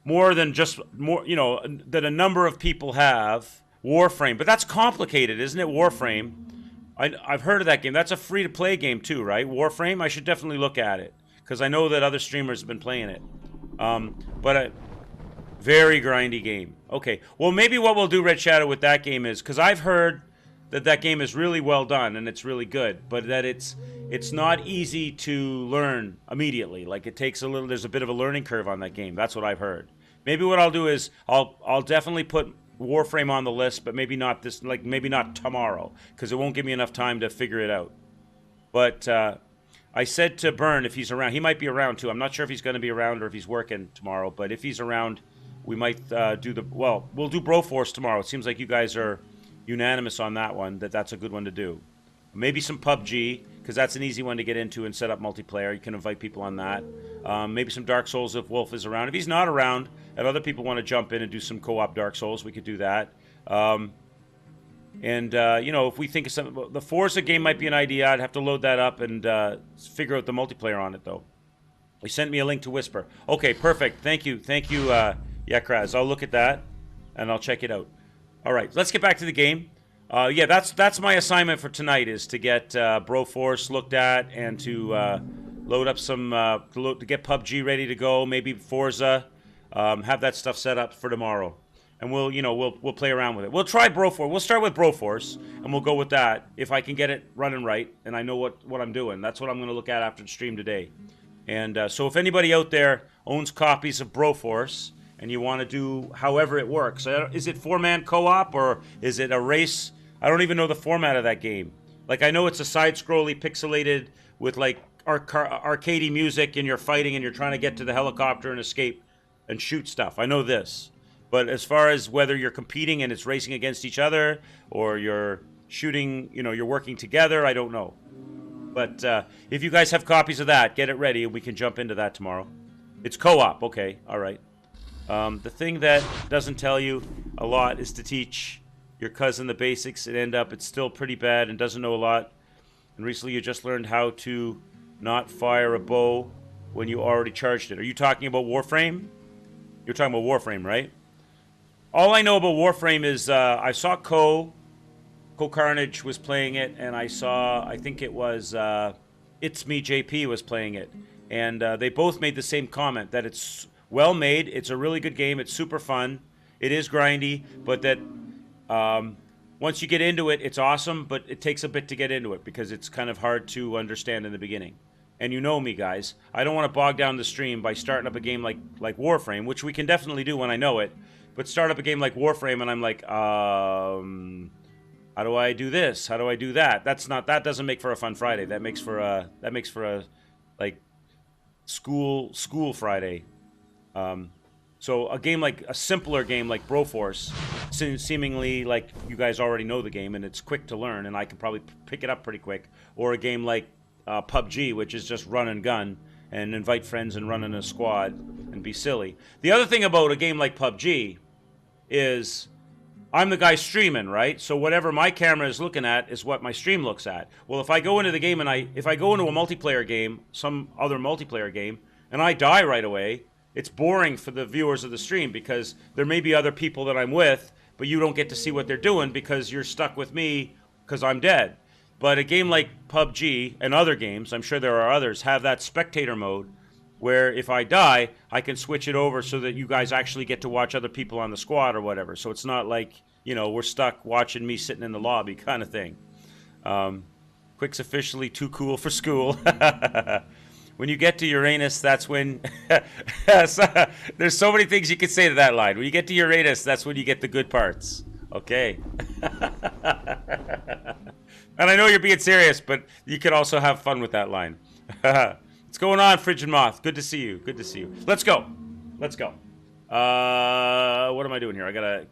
that a number of people have. Warframe, but that's complicated, isn't it? Warframe. I've heard of that game. That's a free-to-play game too, right? Warframe. I should definitely look at it because I know that other streamers have been playing it. But very grindy game. Okay. Well, maybe what we'll do, Red Shadow, with that game is, because I've heard that game is really well done and it's really good, but that it's not easy to learn immediately. Like there's a bit of a learning curve on that game. That's what I've heard. Maybe what I'll do is I'll definitely put Warframe on the list, but maybe not maybe not tomorrow, because it won't give me enough time to figure it out. But I said to Byrne if he's around, he might be around too. I'm not sure if he's going to be around or if he's working tomorrow, but if he's around, we might we'll do Broforce tomorrow. It seems like you guys are unanimous on that one, that's a good one to do. Maybe some PUBG, because that's an easy one to get into and set up multiplayer. You can invite people on that. Maybe some Dark Souls if Wolf is around. If he's not around and other people want to jump in and do some co-op Dark Souls, we could do that. If we think of something, the Forza game might be an idea. I'd have to load that up and figure out the multiplayer on it, though. He sent me a link to Whisper. Okay, perfect. Thank you, Yakraz. I'll look at that and I'll check it out. All right, let's get back to the game. Yeah, that's my assignment for tonight, is to get Broforce looked at and to load up some to get PUBG ready to go. Maybe Forza, have that stuff set up for tomorrow, and we'll play around with it. We'll try Broforce. We'll start with Broforce, and we'll go with that if I can get it running right and I know what I'm doing. That's what I'm going to look at after the stream today. And so if anybody out there owns copies of Broforce and you want to do however it works, is it 4-man co-op or is it a race? I don't even know the format of that game. Like, I know it's a side-scrolly, pixelated with like arcadey music, and you're fighting and you're trying to get to the helicopter and escape and shoot stuff. I know this. But as far as whether you're competing and it's racing against each other or you're shooting, you're working together, I don't know. But if you guys have copies of that, get it ready and we can jump into that tomorrow. It's co-op. Okay. All right. The thing that doesn't tell you a lot is to teach your cousin the basics and end up it's still pretty bad and doesn't know a lot. And recently you just learned how to not fire a bow when you already charged it. Are you talking about Warframe? You're talking about Warframe, right? All I know about Warframe is I saw Co Carnage was playing it, and I think it was It's Me JP was playing it. And they both made the same comment, that it's well made, it's a really good game, it's super fun, it is grindy, but that once you get into it, it's awesome, but it takes a bit to get into it because it's kind of hard to understand in the beginning. And you know me, guys. I don't want to bog down the stream by starting up a game like Warframe, which we can definitely do when I know it. But start up a game like Warframe, and I'm like, how do I do this? How do I do that? That doesn't make for a fun Friday. That makes for a like school Friday. So a game like a simpler game like Broforce, seemingly like you guys already know the game and it's quick to learn and I can probably pick it up pretty quick. Or a game like PUBG, which is just run and gun and invite friends and run in a squad and be silly. The other thing about a game like PUBG is I'm the guy streaming, right? So whatever my camera is looking at is what my stream looks at. Well, if I go into the game and if I go into a multiplayer game, some other multiplayer game, and I die right away, it's boring for the viewers of the stream because there may be other people that I'm with, but you don't get to see what they're doing because you're stuck with me because I'm dead. But a game like PUBG and other games, I'm sure there are others, have that spectator mode where if I die, I can switch it over so that you guys actually get to watch other people on the squad or whatever. So it's not like, you know, we're stuck watching me sitting in the lobby kind of thing. Quick's officially too cool for school. When you get to Uranus, that's when... There's so many things you could say to that line. When you get to Uranus, that's when you get the good parts. Okay. And I know you're being serious, but you could also have fun with that line. What's going on, Frigid Moth? Good to see you. Good to see you. Let's go. Let's go. What am I doing here? I gotta...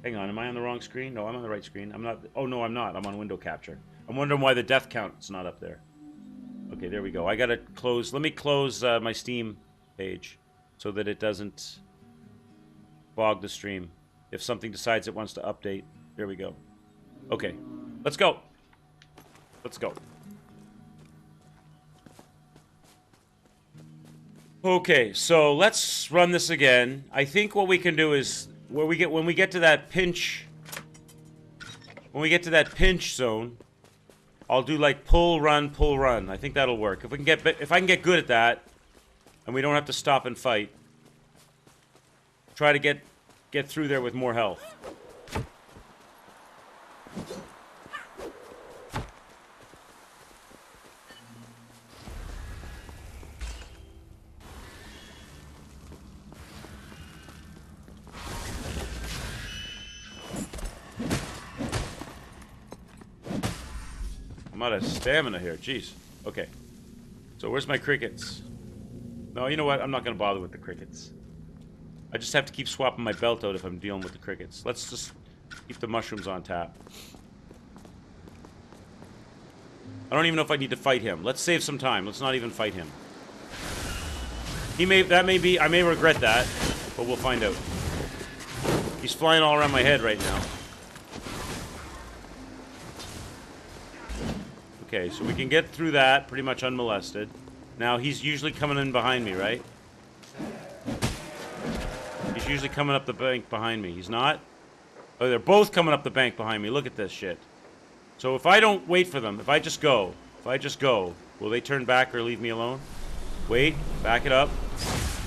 Hang on. Am I on the wrong screen? No, I'm on the right screen. I'm not... Oh, no, I'm not. I'm on window capture. I'm wondering why the death count's not up there. Okay, there we go. I gotta close... Let me close my Steam page so that it doesn't bog the stream. If something decides it wants to update. There we go. Okay. Let's go. Let's go. Okay, so let's run this again. I think what we can do is when we get to that pinch zone, I'll do like pull run. I think that'll work. If I can get good at that and we don't have to stop and fight. Try to get through there with more health. I'm out of stamina here. Jeez. Okay. So where's my crickets? No, you know what? I'm not going to bother with the crickets. I just have to keep swapping my belt out if I'm dealing with the crickets. Let's just keep the mushrooms on tap. I don't even know if I need to fight him. Let's save some time. Let's not even fight him. I may regret that, but we'll find out. He's flying all around my head right now. Okay, so we can get through that pretty much unmolested. Now, he's usually coming in behind me, right? He's usually coming up the bank behind me. He's not? Oh, they're both coming up the bank behind me. Look at this shit. So if I don't wait for them, if I just go, will they turn back or leave me alone? Wait, back it up.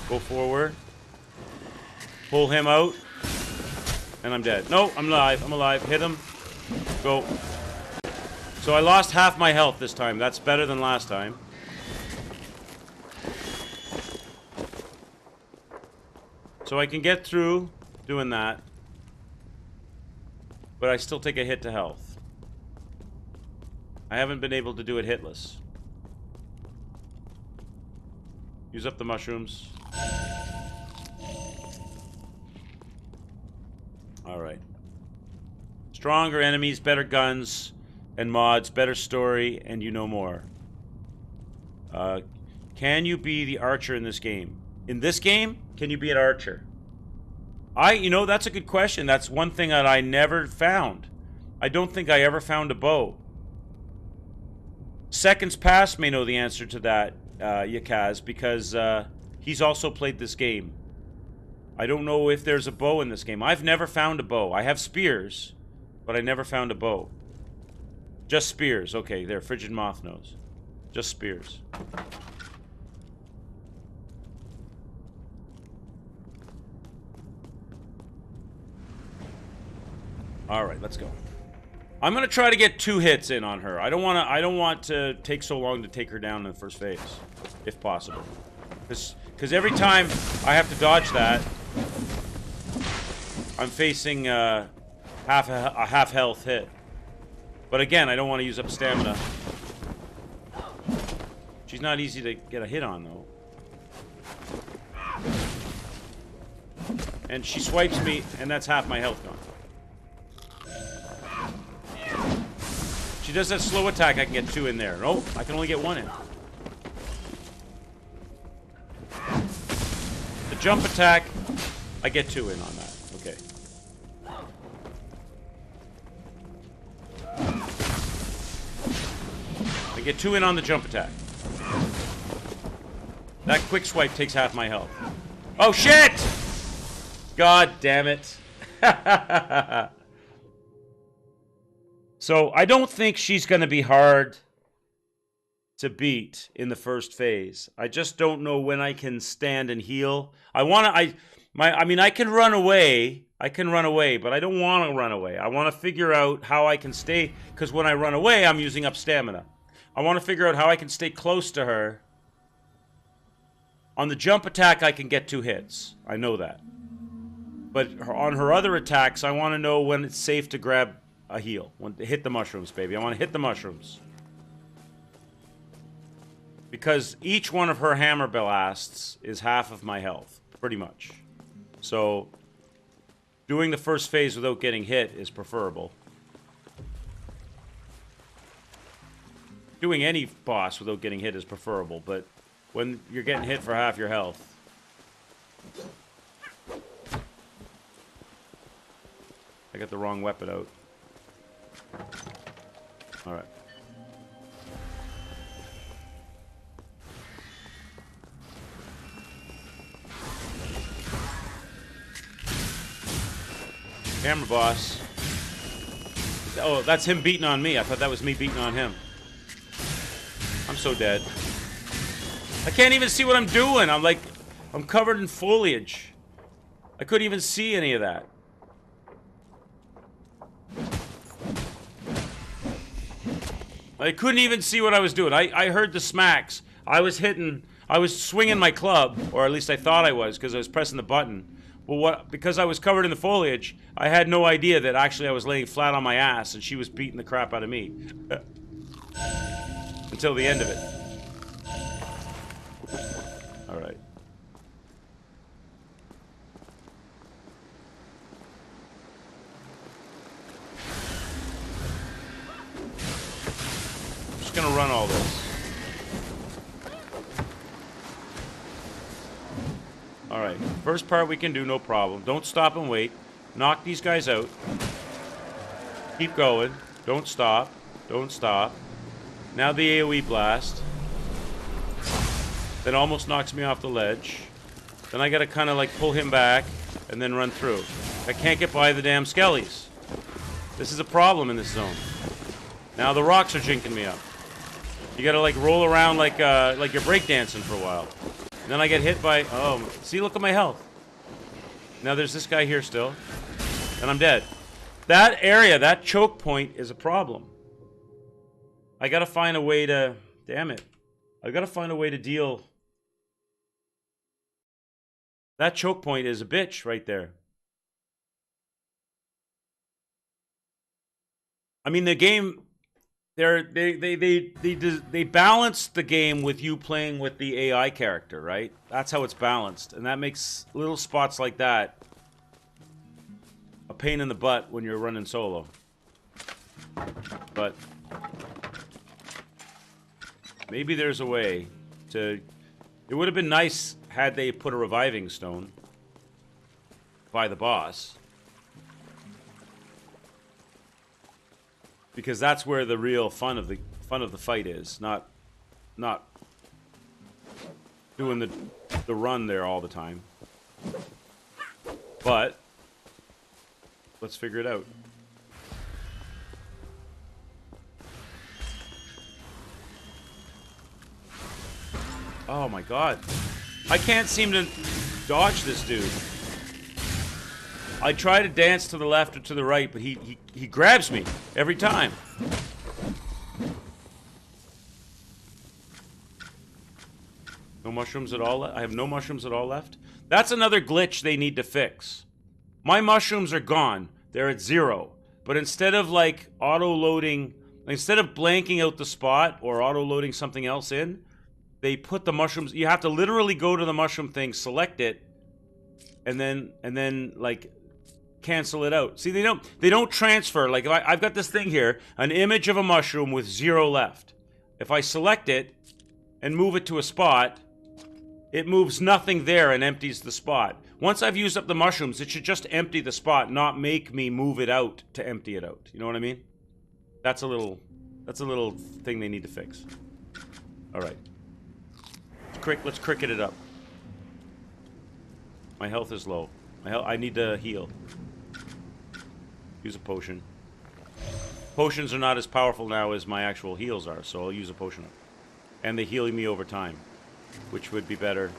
Go forward. Pull him out. And I'm dead. No, I'm alive. I'm alive. Hit him. Go. So I lost half my health this time. That's better than last time. So I can get through doing that. But I still take a hit to health. I haven't been able to do it hitless. Use up the mushrooms. Alright. Stronger enemies, better guns and mods, better story, and you know more. Can you be the archer in this game? In this game, can you be an archer? You know, that's a good question. That's one thing that I never found. I don't think I ever found a bow. Seconds Past may know the answer to that, Yakaz, because he's also played this game. I don't know if there's a bow in this game. I've never found a bow. I have spears, but I never found a bow. Just spears. Okay, there. Frigid Moth knows. Just spears. All right, let's go. I'm gonna try to get 2 hits in on her. I don't want to take so long to take her down in the first phase, if possible. Because every time I have to dodge that, I'm facing a half health hit. But again, I don't want to use up stamina. She's not easy to get a hit on, though. And she swipes me, and that's half my health gone. She does that slow attack, I can get 2 in there. Nope, I can only get 1 in. The jump attack, I get 2 in on that. Okay. I get 2 in on the jump attack. That quick swipe takes half my health. Oh, shit! God damn it. So, I don't think she's going to be hard to beat in the first phase. I just don't know when I can stand and heal. I mean, I can run away. I can run away, but I don't want to run away. I want to figure out how I can stay, because when I run away, I'm using up stamina. I want to figure out how I can stay close to her. On the jump attack, I can get 2 hits. I know that. But on her other attacks, I want to know when it's safe to grab a heal. When to hit the mushrooms, baby. I want to hit the mushrooms. Because each one of her hammer blasts is half of my health, pretty much. So, doing the first phase without getting hit is preferable. Doing any boss without getting hit is preferable, but when you're getting hit for half your health... I got the wrong weapon out. Alright. Camera boss. Oh, that's him beating on me. I thought that was me beating on him. I'm so dead. I can't even see what I'm doing. I'm covered in foliage. I couldn't even see any of that. I couldn't even see what I was doing. I heard the smacks. I was swinging my club, or at least I thought I was, because I was pressing the button. Well, because I was covered in the foliage, I had no idea that actually I was laying flat on my ass and she was beating the crap out of me. Until the end of it. Alright. I'm just gonna run all this. Alright, first part we can do, no problem. Don't stop and wait. Knock these guys out. Keep going. Don't stop. Don't stop. Now the AoE blast. That almost knocks me off the ledge. Then I gotta kind of like pull him back and then run through. I can't get by the damn skellies. This is a problem in this zone. Now the rocks are jinking me up. You gotta like roll around like you're breakdancing for a while. And then I get hit by... Oh, see, look at my health. Now there's this guy here still. And I'm dead. That area, that choke point is a problem. I gotta find a way to... Damn it. I gotta find a way to deal... That choke point is a bitch right there. I mean, the game... They balanced the game with you playing with the AI character, right? That's how it's balanced, and that makes little spots like that a pain in the butt when you're running solo. But maybe there's a way to... It would have been nice had they put a reviving stone by the boss. Because that's where the real fun of the fight is, not doing the run there all the time. But let's figure it out. Oh my god. I can't seem to dodge this dude. I try to dance to the left or to the right, but he grabs me every time. No mushrooms at all. I have no mushrooms at all left. That's another glitch they need to fix. My mushrooms are gone. They're at 0. But instead of like auto-loading, instead of blanking out the spot or auto-loading something else in, they put the mushrooms. You have to literally go to the mushroom thing, select it, and then like cancel it out. See, they don't transfer. Like if I've got this thing here, an image of a mushroom with 0 left. If I select it and move it to a spot, it moves nothing there and empties the spot. Once I've used up the mushrooms, it should just empty the spot, not make me move it out to empty it out. You know what I mean? That's a little thing they need to fix. All right. Let's cricket it up. My health is low. I need to heal. Use a potion. Potions are not as powerful now as my actual heals are, so I'll use a potion. And they heal me over time, which would be better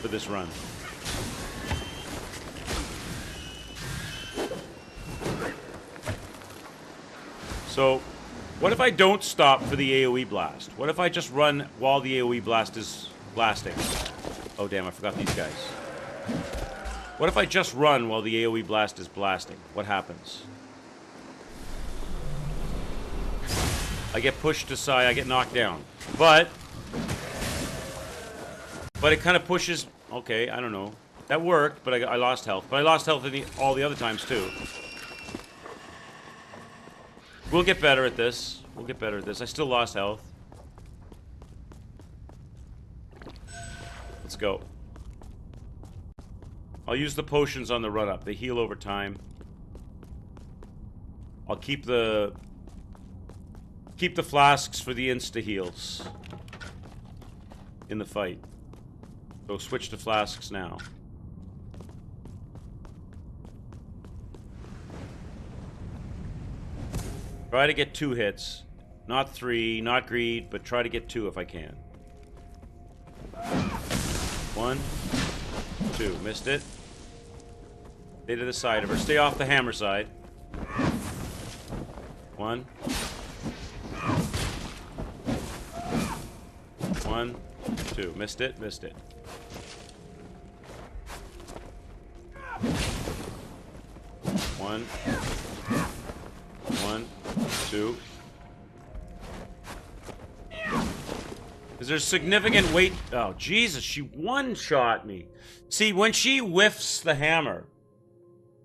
for this run. So, what if I don't stop for the AoE blast? What if I just run while the AoE blast is blasting? Oh damn, I forgot these guys. What if I just run while the AoE blast is blasting? What happens? I get pushed aside, I get knocked down. But it kind of pushes... Okay, I don't know. That worked, but I lost health. But I lost health all the other times, too. We'll get better at this. We'll get better at this. I still lost health. Let's go. I'll use the potions on the run-up. They heal over time. I'll keep the flasks for the insta-heals in the fight. So switch to flasks now. Try to get 2 hits. Not 3, not greed, but try to get 2 if I can. 1, 2. Missed it. Stay to the side of her. Stay off the hammer side. 1. 1, 2. Missed it. Missed it. One. 1, 2. Is there significant weight? Oh, Jesus, she one-shot me. See, when she whiffs the hammer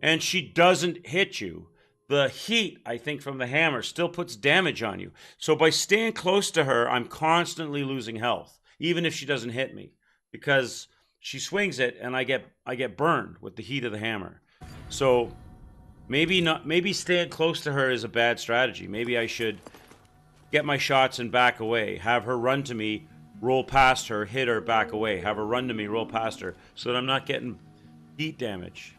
and she doesn't hit you, the heat, I think, from the hammer still puts damage on you. So by staying close to her, I'm constantly losing health, even if she doesn't hit me, because she swings it and I get burned with the heat of the hammer. So maybe staying close to her is a bad strategy. Maybe I should get my shots and back away. Have her run to me, roll past her, hit her, back away. Have her run to me, roll past her, so that I'm not getting heat damage.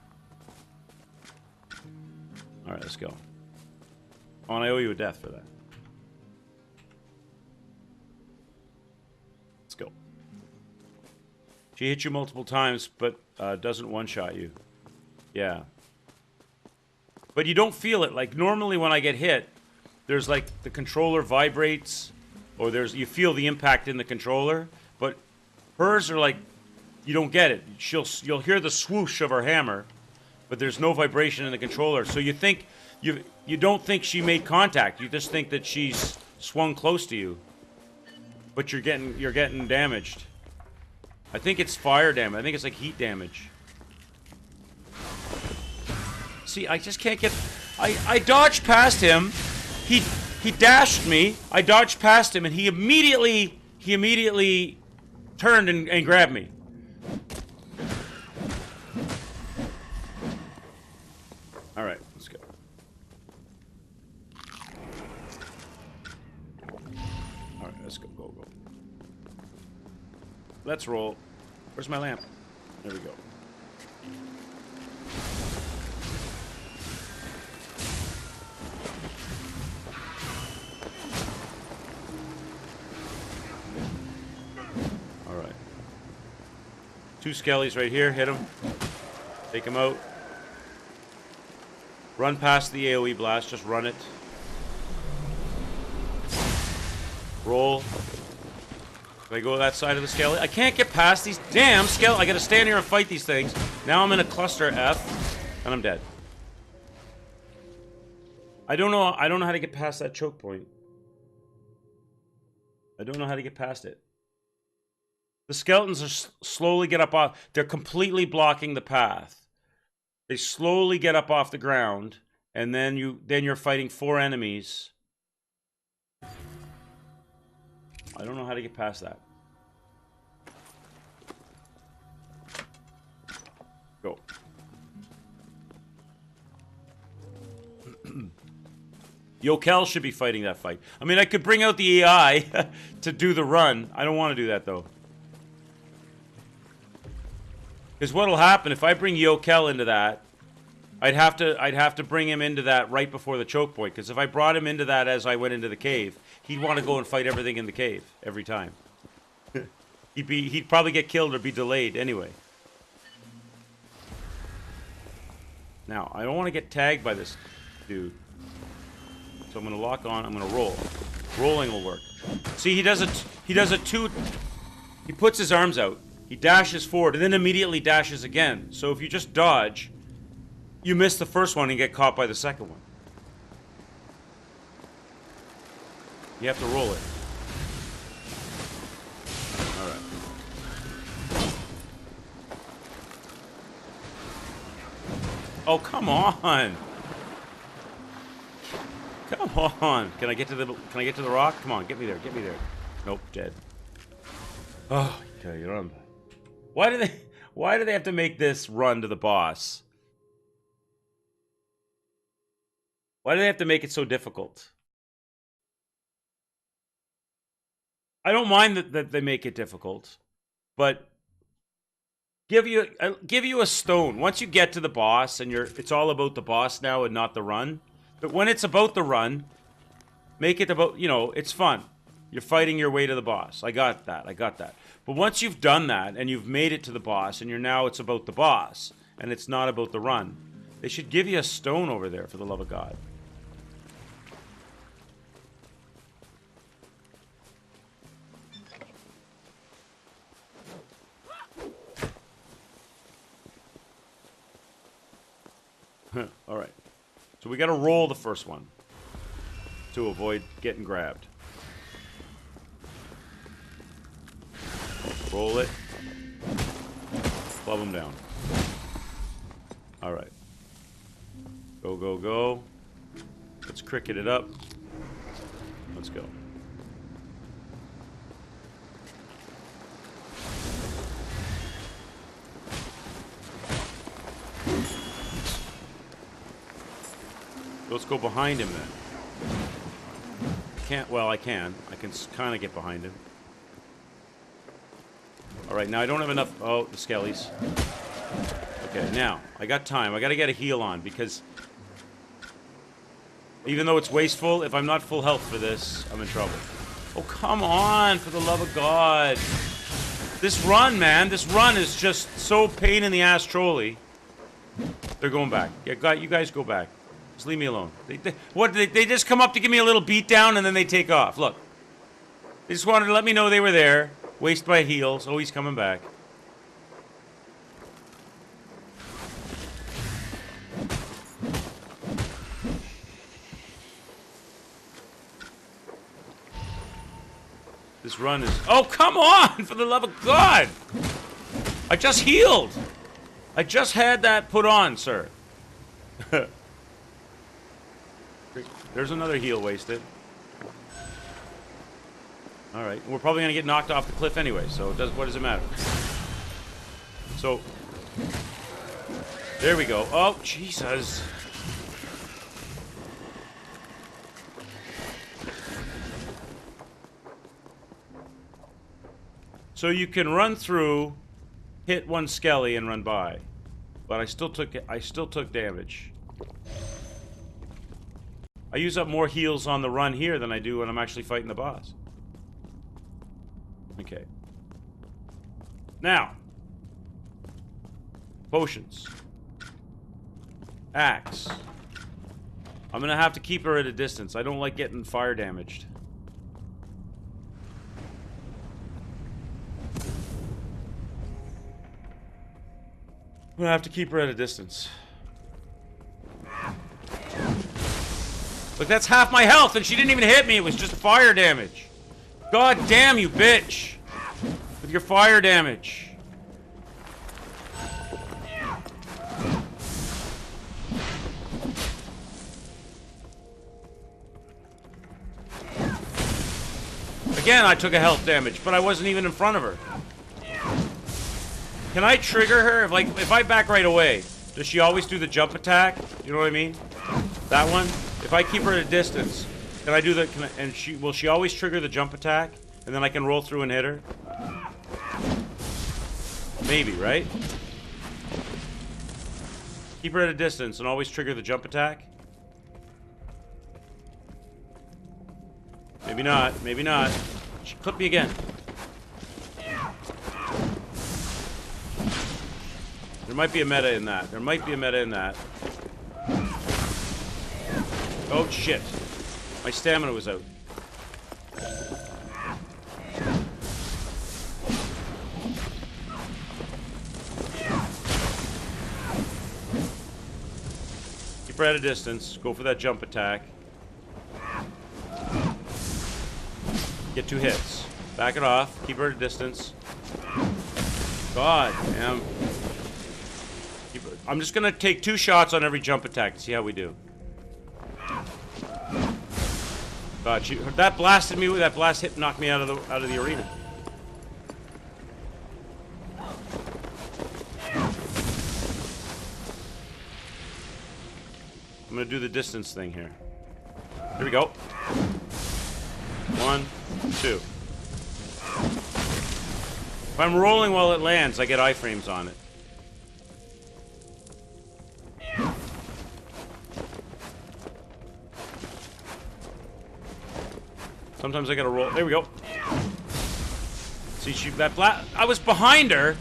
Alright, let's go. Oh, and I owe you a death for that. Let's go. She hit you multiple times, but doesn't one-shot you. Yeah. But you don't feel it. Like, normally when I get hit, there's like the controller vibrates, or you feel the impact in the controller, but hers are like, you don't get it. You'll hear the swoosh of her hammer, but there's no vibration in the controller. So you think, you don't think she made contact. You just think that she's swung close to you. But you're getting damaged. I think it's fire damage. I think it's like heat damage. See, I just can't get... I dodged past him. He dashed me. I dodged past him, and he immediately turned and grabbed me. All right, let's go. All right, let's go. Go. Let's roll. Where's my lamp? There we go. Two skellies right here. Hit them. Take them out. Run past the AoE blast. Just run it. Roll. Can I go to that side of the skelly? I can't get past these damn skelly. I gotta stand here and fight these things. Now I'm in a cluster F, and I'm dead. I don't know how to get past that choke point. I don't know how to get past it. The skeletons are slowly get up off. They're completely blocking the path. They slowly get up off the ground, and then you're fighting 4 enemies. I don't know how to get past that. Go. Yokel should be fighting that fight. I mean, I could bring out the AI to do the run. I don't want to do that, though. Because what'll happen if I bring Yokel into that, I'd have to bring him into that right before the choke point. Because if I brought him into that as I went into the cave, he'd want to go and fight everything in the cave every time. He'd probably get killed or be delayed anyway. Now, I don't want to get tagged by this dude. So I'm going to lock on. I'm going to roll. Rolling will work. See, he does a two. He puts his arms out. He dashes forward and then immediately dashes again. So if you just dodge, you miss the first one and get caught by the second one. You have to roll it. Alright. Oh, come on! Come on! Can I get to the rock? Come on, get me there, get me there. Nope, dead. Oh, okay, you're on. Why do they have to make this run to the boss? Why do they have to make it so difficult? I don't mind that they make it difficult, but give you a stone. Once you get to the boss and it's all about the boss now and not the run. But when it's about the run, make it about, it's fun. You're fighting your way to the boss. I got that. But once you've done that and you've made it to the boss and it's about the boss and it's not about the run, they should give you a stone over there, for the love of God. Alright. So we gotta roll the first one to avoid getting grabbed. Roll it. Club them down. Alright. Go, go, go. Let's cricket it up. Let's go. Let's go behind him then. Can't, well, I can. I can kind of get behind him. Alright, now I don't have enough. Oh, the skellies. Okay, now, I got time. I gotta get a heal on because even though it's wasteful, if I'm not full health for this, I'm in trouble. Oh, come on, for the love of God. This run, man, this run is just so pain in the ass trolley. They're going back. Yeah, you guys go back. Just leave me alone. They just come up to give me a little beat down and then they take off. Look. They just wanted to let me know they were there. Waste my heals. Oh, he's coming back. This run is... Oh, come on! For the love of God! I just healed! I just had that put on, sir. There's another heal wasted. Alright, we're probably going to get knocked off the cliff anyway, so what does it matter? So, there we go. Oh, Jesus. So you can run through, hit one skelly and run by. But I still took damage. I use up more heals on the run here than I do when I'm actually fighting the boss. Okay. Now. Potions. Axe. I'm gonna have to keep her at a distance. I don't like getting fire damaged. I'm gonna have to keep her at a distance. Look, that's half my health, and she didn't even hit me. It was just fire damage. God damn you, bitch! With your fire damage. Again, I took a health damage, but I wasn't even in front of her. Can I trigger her? If I back right away, does she always do the jump attack? You know what I mean? That one? If I keep her at a distance, can I do the... will she always trigger the jump attack? And then I can roll through and hit her? Maybe, right? Keep her at a distance and always trigger the jump attack? Maybe not. Maybe not. She clipped me again. There might be a meta in that. There might be a meta in that. Oh, shit. My stamina was out. Keep her at a distance. Go for that jump attack. Get 2 hits. Back it off. Keep her at a distance. God damn. I'm just gonna take 2 shots on every jump attack to see how we do. God, that blasted me. That blast hit knocked me out of the arena. I'm gonna do the distance thing here. Here we go. 1, 2. If I'm rolling while it lands, I get iframes on it. Sometimes I gotta roll. There we go. See, that blast. I was behind her.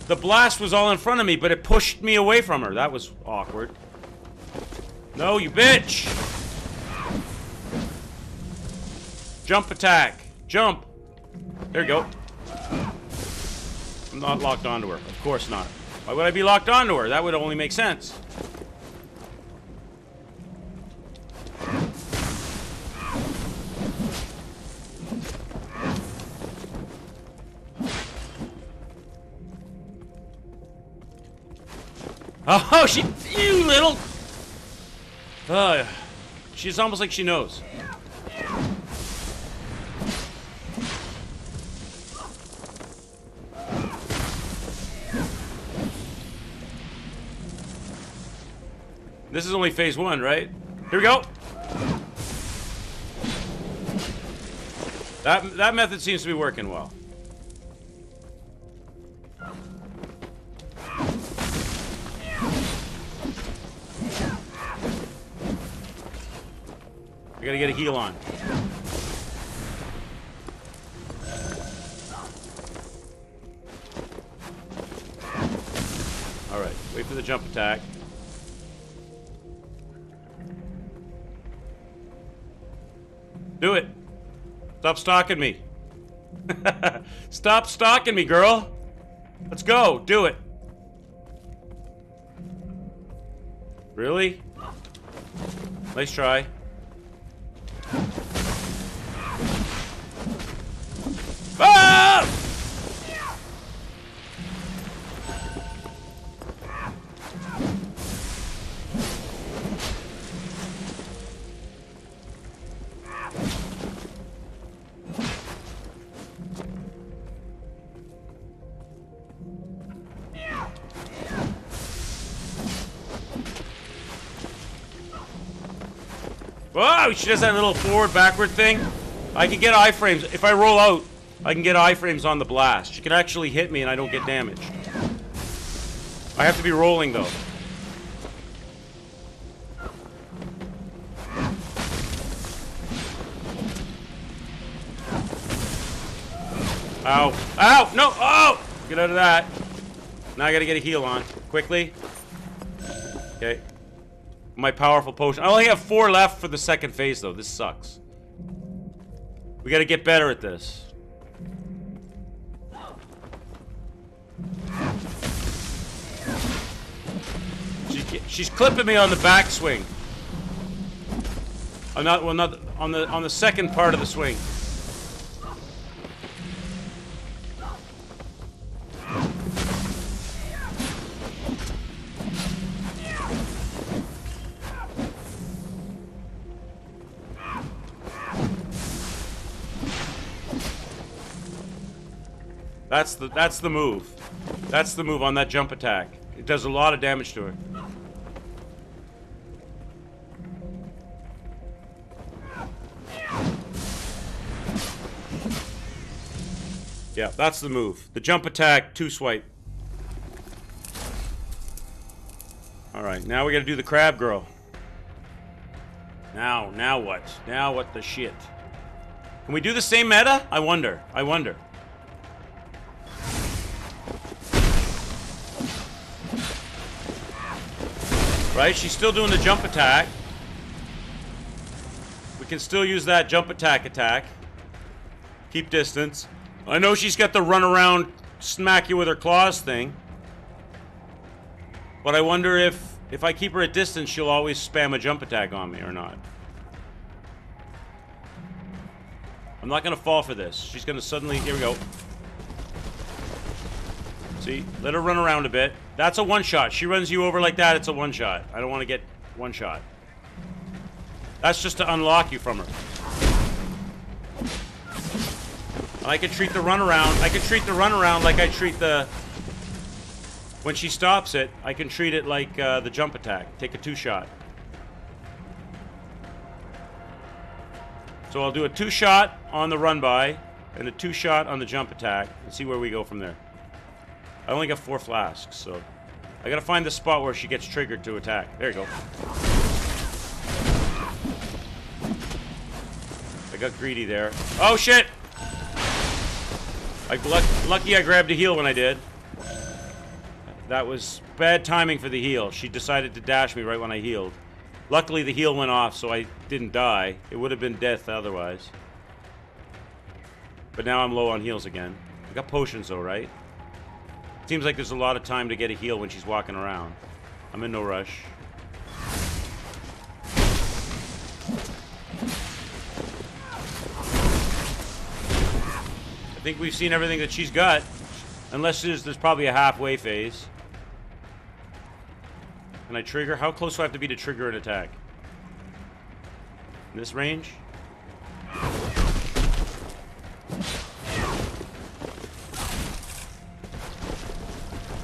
The blast was all in front of me, but it pushed me away from her. That was awkward. No, you bitch! Jump attack. Jump. There you go. I'm not locked onto her. Of course not. Why would I be locked onto her? That would only make sense. Oh, you little... she's almost like she knows. This is only phase 1, right? Here we go. That method seems to be working well. I gotta get a heal on. Alright, wait for the jump attack. Do it! Stop stalking me. Stop stalking me, girl! Let's go, do it! Really? Nice try. Ah! Whoa, she does that little forward-backward thing. I can get iframes. If I roll out, I can get iframes on the blast. She can actually hit me and I don't get damaged. I have to be rolling, though. Ow. Ow! No! Oh! Get out of that. Now I gotta get a heal on. Quickly. Okay. My powerful potion. I only have 4 left for the second phase, though. This sucks. We gotta get better at this. She's clipping me on the backswing. I'm not on the second part of the swing. That's the move. That's the move on that jump attack. It does a lot of damage to her. Yeah, that's the move. The jump attack, 2 swipe. Alright, now we gotta do the crab girl. Now what? Now what the shit? Can we do the same meta? I wonder. Right, she's still doing the jump attack. We can still use that jump attack. Keep distance. I know she's got the run around, smack you with her claws thing. But I wonder if I keep her at distance, she'll always spam a jump attack on me or not. I'm not gonna fall for this. She's gonna suddenly, here we go. See, let her run around a bit. That's a one-shot. She runs you over like that, it's a one-shot. I don't want to get one-shot. That's just to unlock you from her. I can treat the runaround. I can treat the runaround like I treat the... When she stops it, I can treat it like the jump attack. Take a 2-shot. So I'll do a 2-shot on the run-by and a 2-shot on the jump attack and see where we go from there. I only got 4 flasks, so... I gotta find the spot where she gets triggered to attack. There you go. I got greedy there. Oh, shit! Lucky I grabbed a heal when I did. That was bad timing for the heal. She decided to dash me right when I healed. Luckily the heal went off, so I didn't die. It would have been death otherwise. But now I'm low on heals again. I got potions though, right? Seems like there's a lot of time to get a heal when she's walking around. I'm in no rush. I think we've seen everything that she's got. Unless there's probably a halfway phase. Can I trigger? How close do I have to be to trigger an attack? In this range?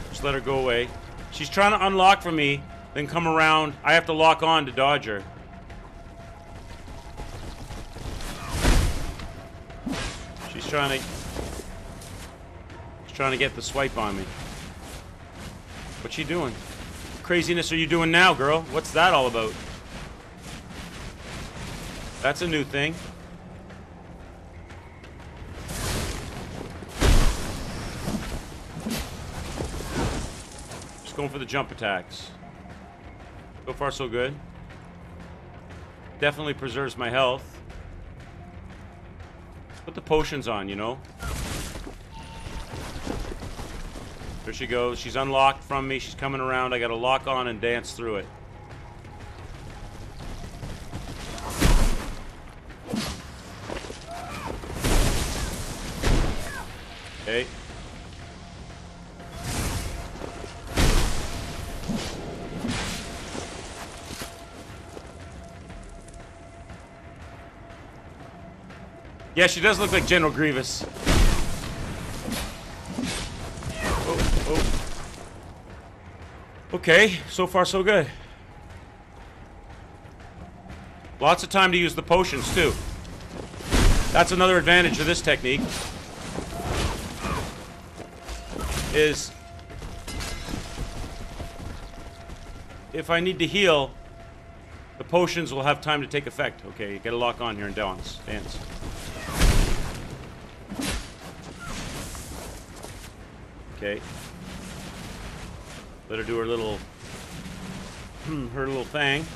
Just let her go away. She's trying to unlock from me, then come around. I have to lock on to dodge her. She's trying to get the swipe on me. What's she doing? What craziness are you doing now, girl? What's that all about? That's a new thing. Just going for the jump attacks. So far, so good. Definitely preserves my health. Put the potions on, you know? There she goes. She's unlocked from me. She's coming around. I gotta lock on and dance through it. Okay. Yeah, she does look like General Grievous. Okay, so far so good. Lots of time to use the potions too. That's another advantage of this technique. Is if I need to heal, the potions will have time to take effect. Okay, you gotta lock on here and dance. Okay. Let her do her little thing.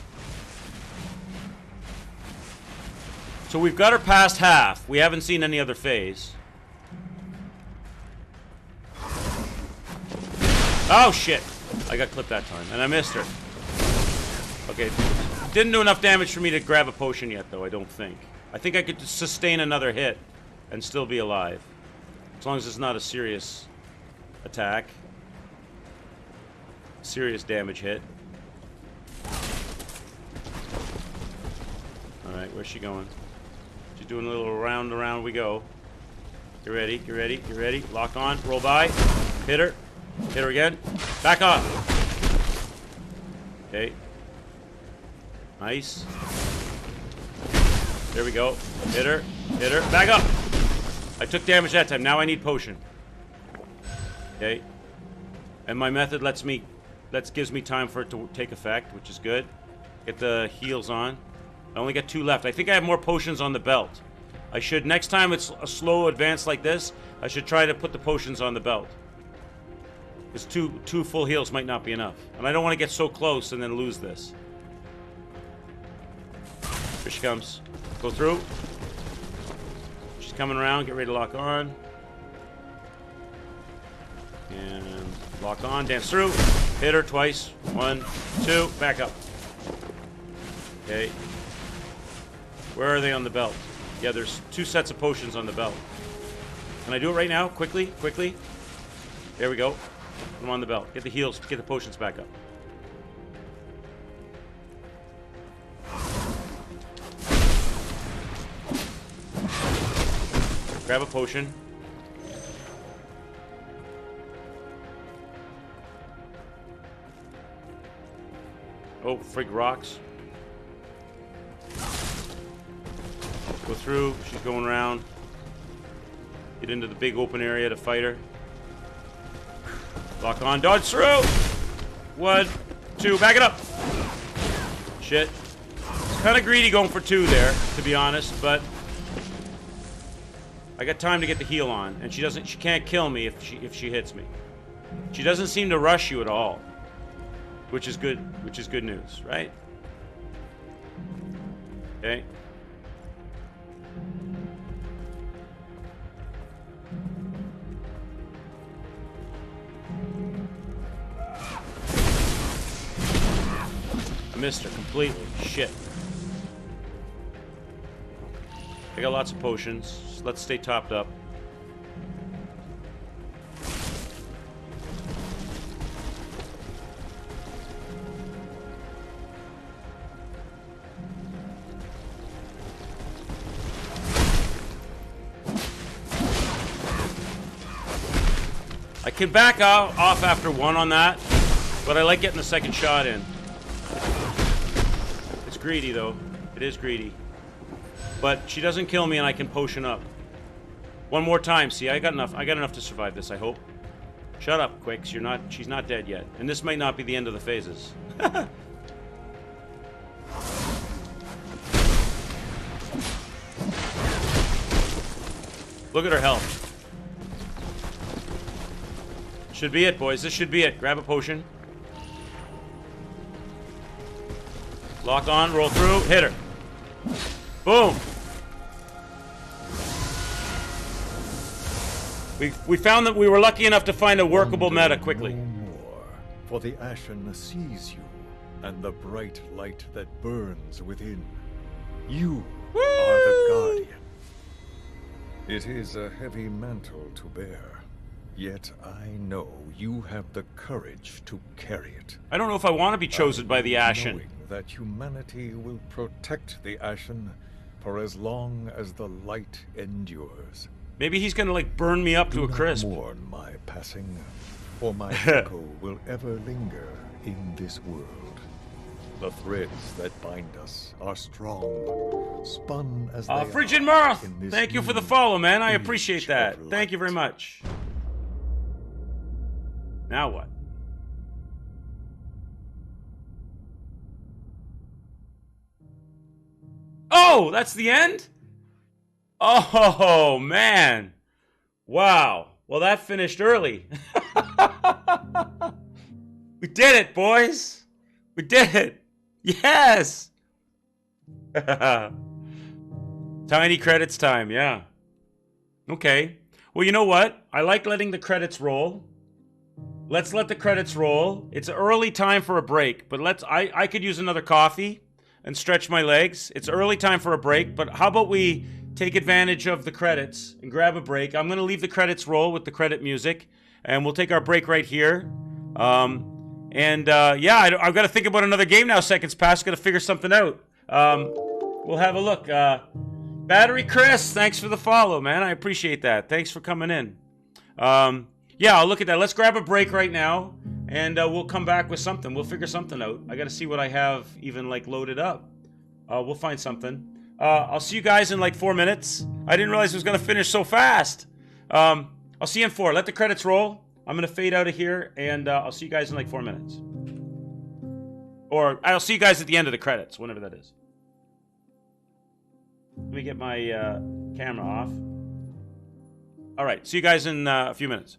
So we've got her past half. We haven't seen any other phase. Oh shit! I got clipped that time, and I missed her. Okay, didn't do enough damage for me to grab a potion yet, though. I don't think. I think I could sustain another hit and still be alive, as long as it's not a serious attack. Serious damage hit. Alright, where's she going? She's doing a little round we go. Get ready, get ready, get ready. Lock on, roll by. Hit her. Hit her again. Back off. Okay. Nice. There we go. Hit her. Hit her. Back up. I took damage that time. Now I need potion. Okay. And my method gives me time for it to take effect, which is good. Get the heals on. I only got 2 left. I think I have more potions on the belt. I should, next time it's a slow advance like this, I should try to put the potions on the belt. Because two full heals might not be enough. And I don't want to get so close and then lose this. Here she comes. Go through. She's coming around. Get ready to lock on. And lock on. Dance through. Hit her twice. 1, 2. Back up. Okay. Where are they on the belt? Yeah, there's 2 sets of potions on the belt. Can I do it right now? Quickly, quickly. There we go. I'm on the belt. Get the heals. Get the potions back up. Grab a potion. Oh, frig rocks. Go through. She's going around. Get into the big open area to fight her. Lock on. Dodge through. 1, 2. Back it up. Shit. It's kind of greedy going for 2 there, to be honest, but I got time to get the heal on, and she can't kill me if she hits me. She doesn't seem to rush you at all, which is good news, right? Okay. I missed her completely. Shit. I got lots of potions. Let's stay topped up. I can back off after 1 on that, but I like getting the second shot in. It's greedy, though. It is greedy. But she doesn't kill me, and I can potion up. 1 more time. See, I got enough to survive this, I hope. Shut up, Quicks. She's not dead yet. And this might not be the end of the phases. Look at her health. Should be it, boys. This should be it. Grab a potion. Lock on, roll through, hit her. Boom. We found that we were lucky enough to find a workable meta quickly. No more, for the Ashen sees you, and the bright light that burns within. You Woo! are the Guardian. It is a heavy mantle to bear, yet I know you have the courage to carry it. I don't know if I want to be chosen by the Ashen. Knowing that humanity will protect the Ashen for as long as the light endures. Maybe he's gonna like burn me up to a crisp. Do not mourn my passing, for my echo will ever linger in this world. The threads that bind us are strong, spun as they Frigid are Mirth! in this Thank you for the new follow, man. I age appreciate that. of Thank you very light. much. Now what? Oh, that's the end? Oh, man. Wow. Well, that finished early. We did it, boys. We did it. Yes. Tiny credits time, yeah. Okay. Well, you know what? I like letting the credits roll. Let's let the credits roll. It's an early time for a break, but I could use another coffee and stretch my legs. It's early time for a break, but how about we take advantage of the credits and grab a break? I'm going to leave the credits roll with the credit music, and we'll take our break right here. Yeah, I've got to think about another game now. Seconds past. Got to figure something out. We'll have a look. Battery Chris, thanks for the follow, man. I appreciate that. Thanks for coming in. Yeah, I'll look at that. Let's grab a break right now, and we'll come back with something. We'll figure something out. I got to see what I have even like loaded up. We'll find something. I'll see you guys in like 4 minutes. I didn't realize it was going to finish so fast. I'll see you in 4. Let the credits roll. I'm going to fade out of here, and I'll see you guys in like 4 minutes. Or I'll see you guys at the end of the credits, whenever that is. Let me get my camera off. All right, see you guys in a few minutes.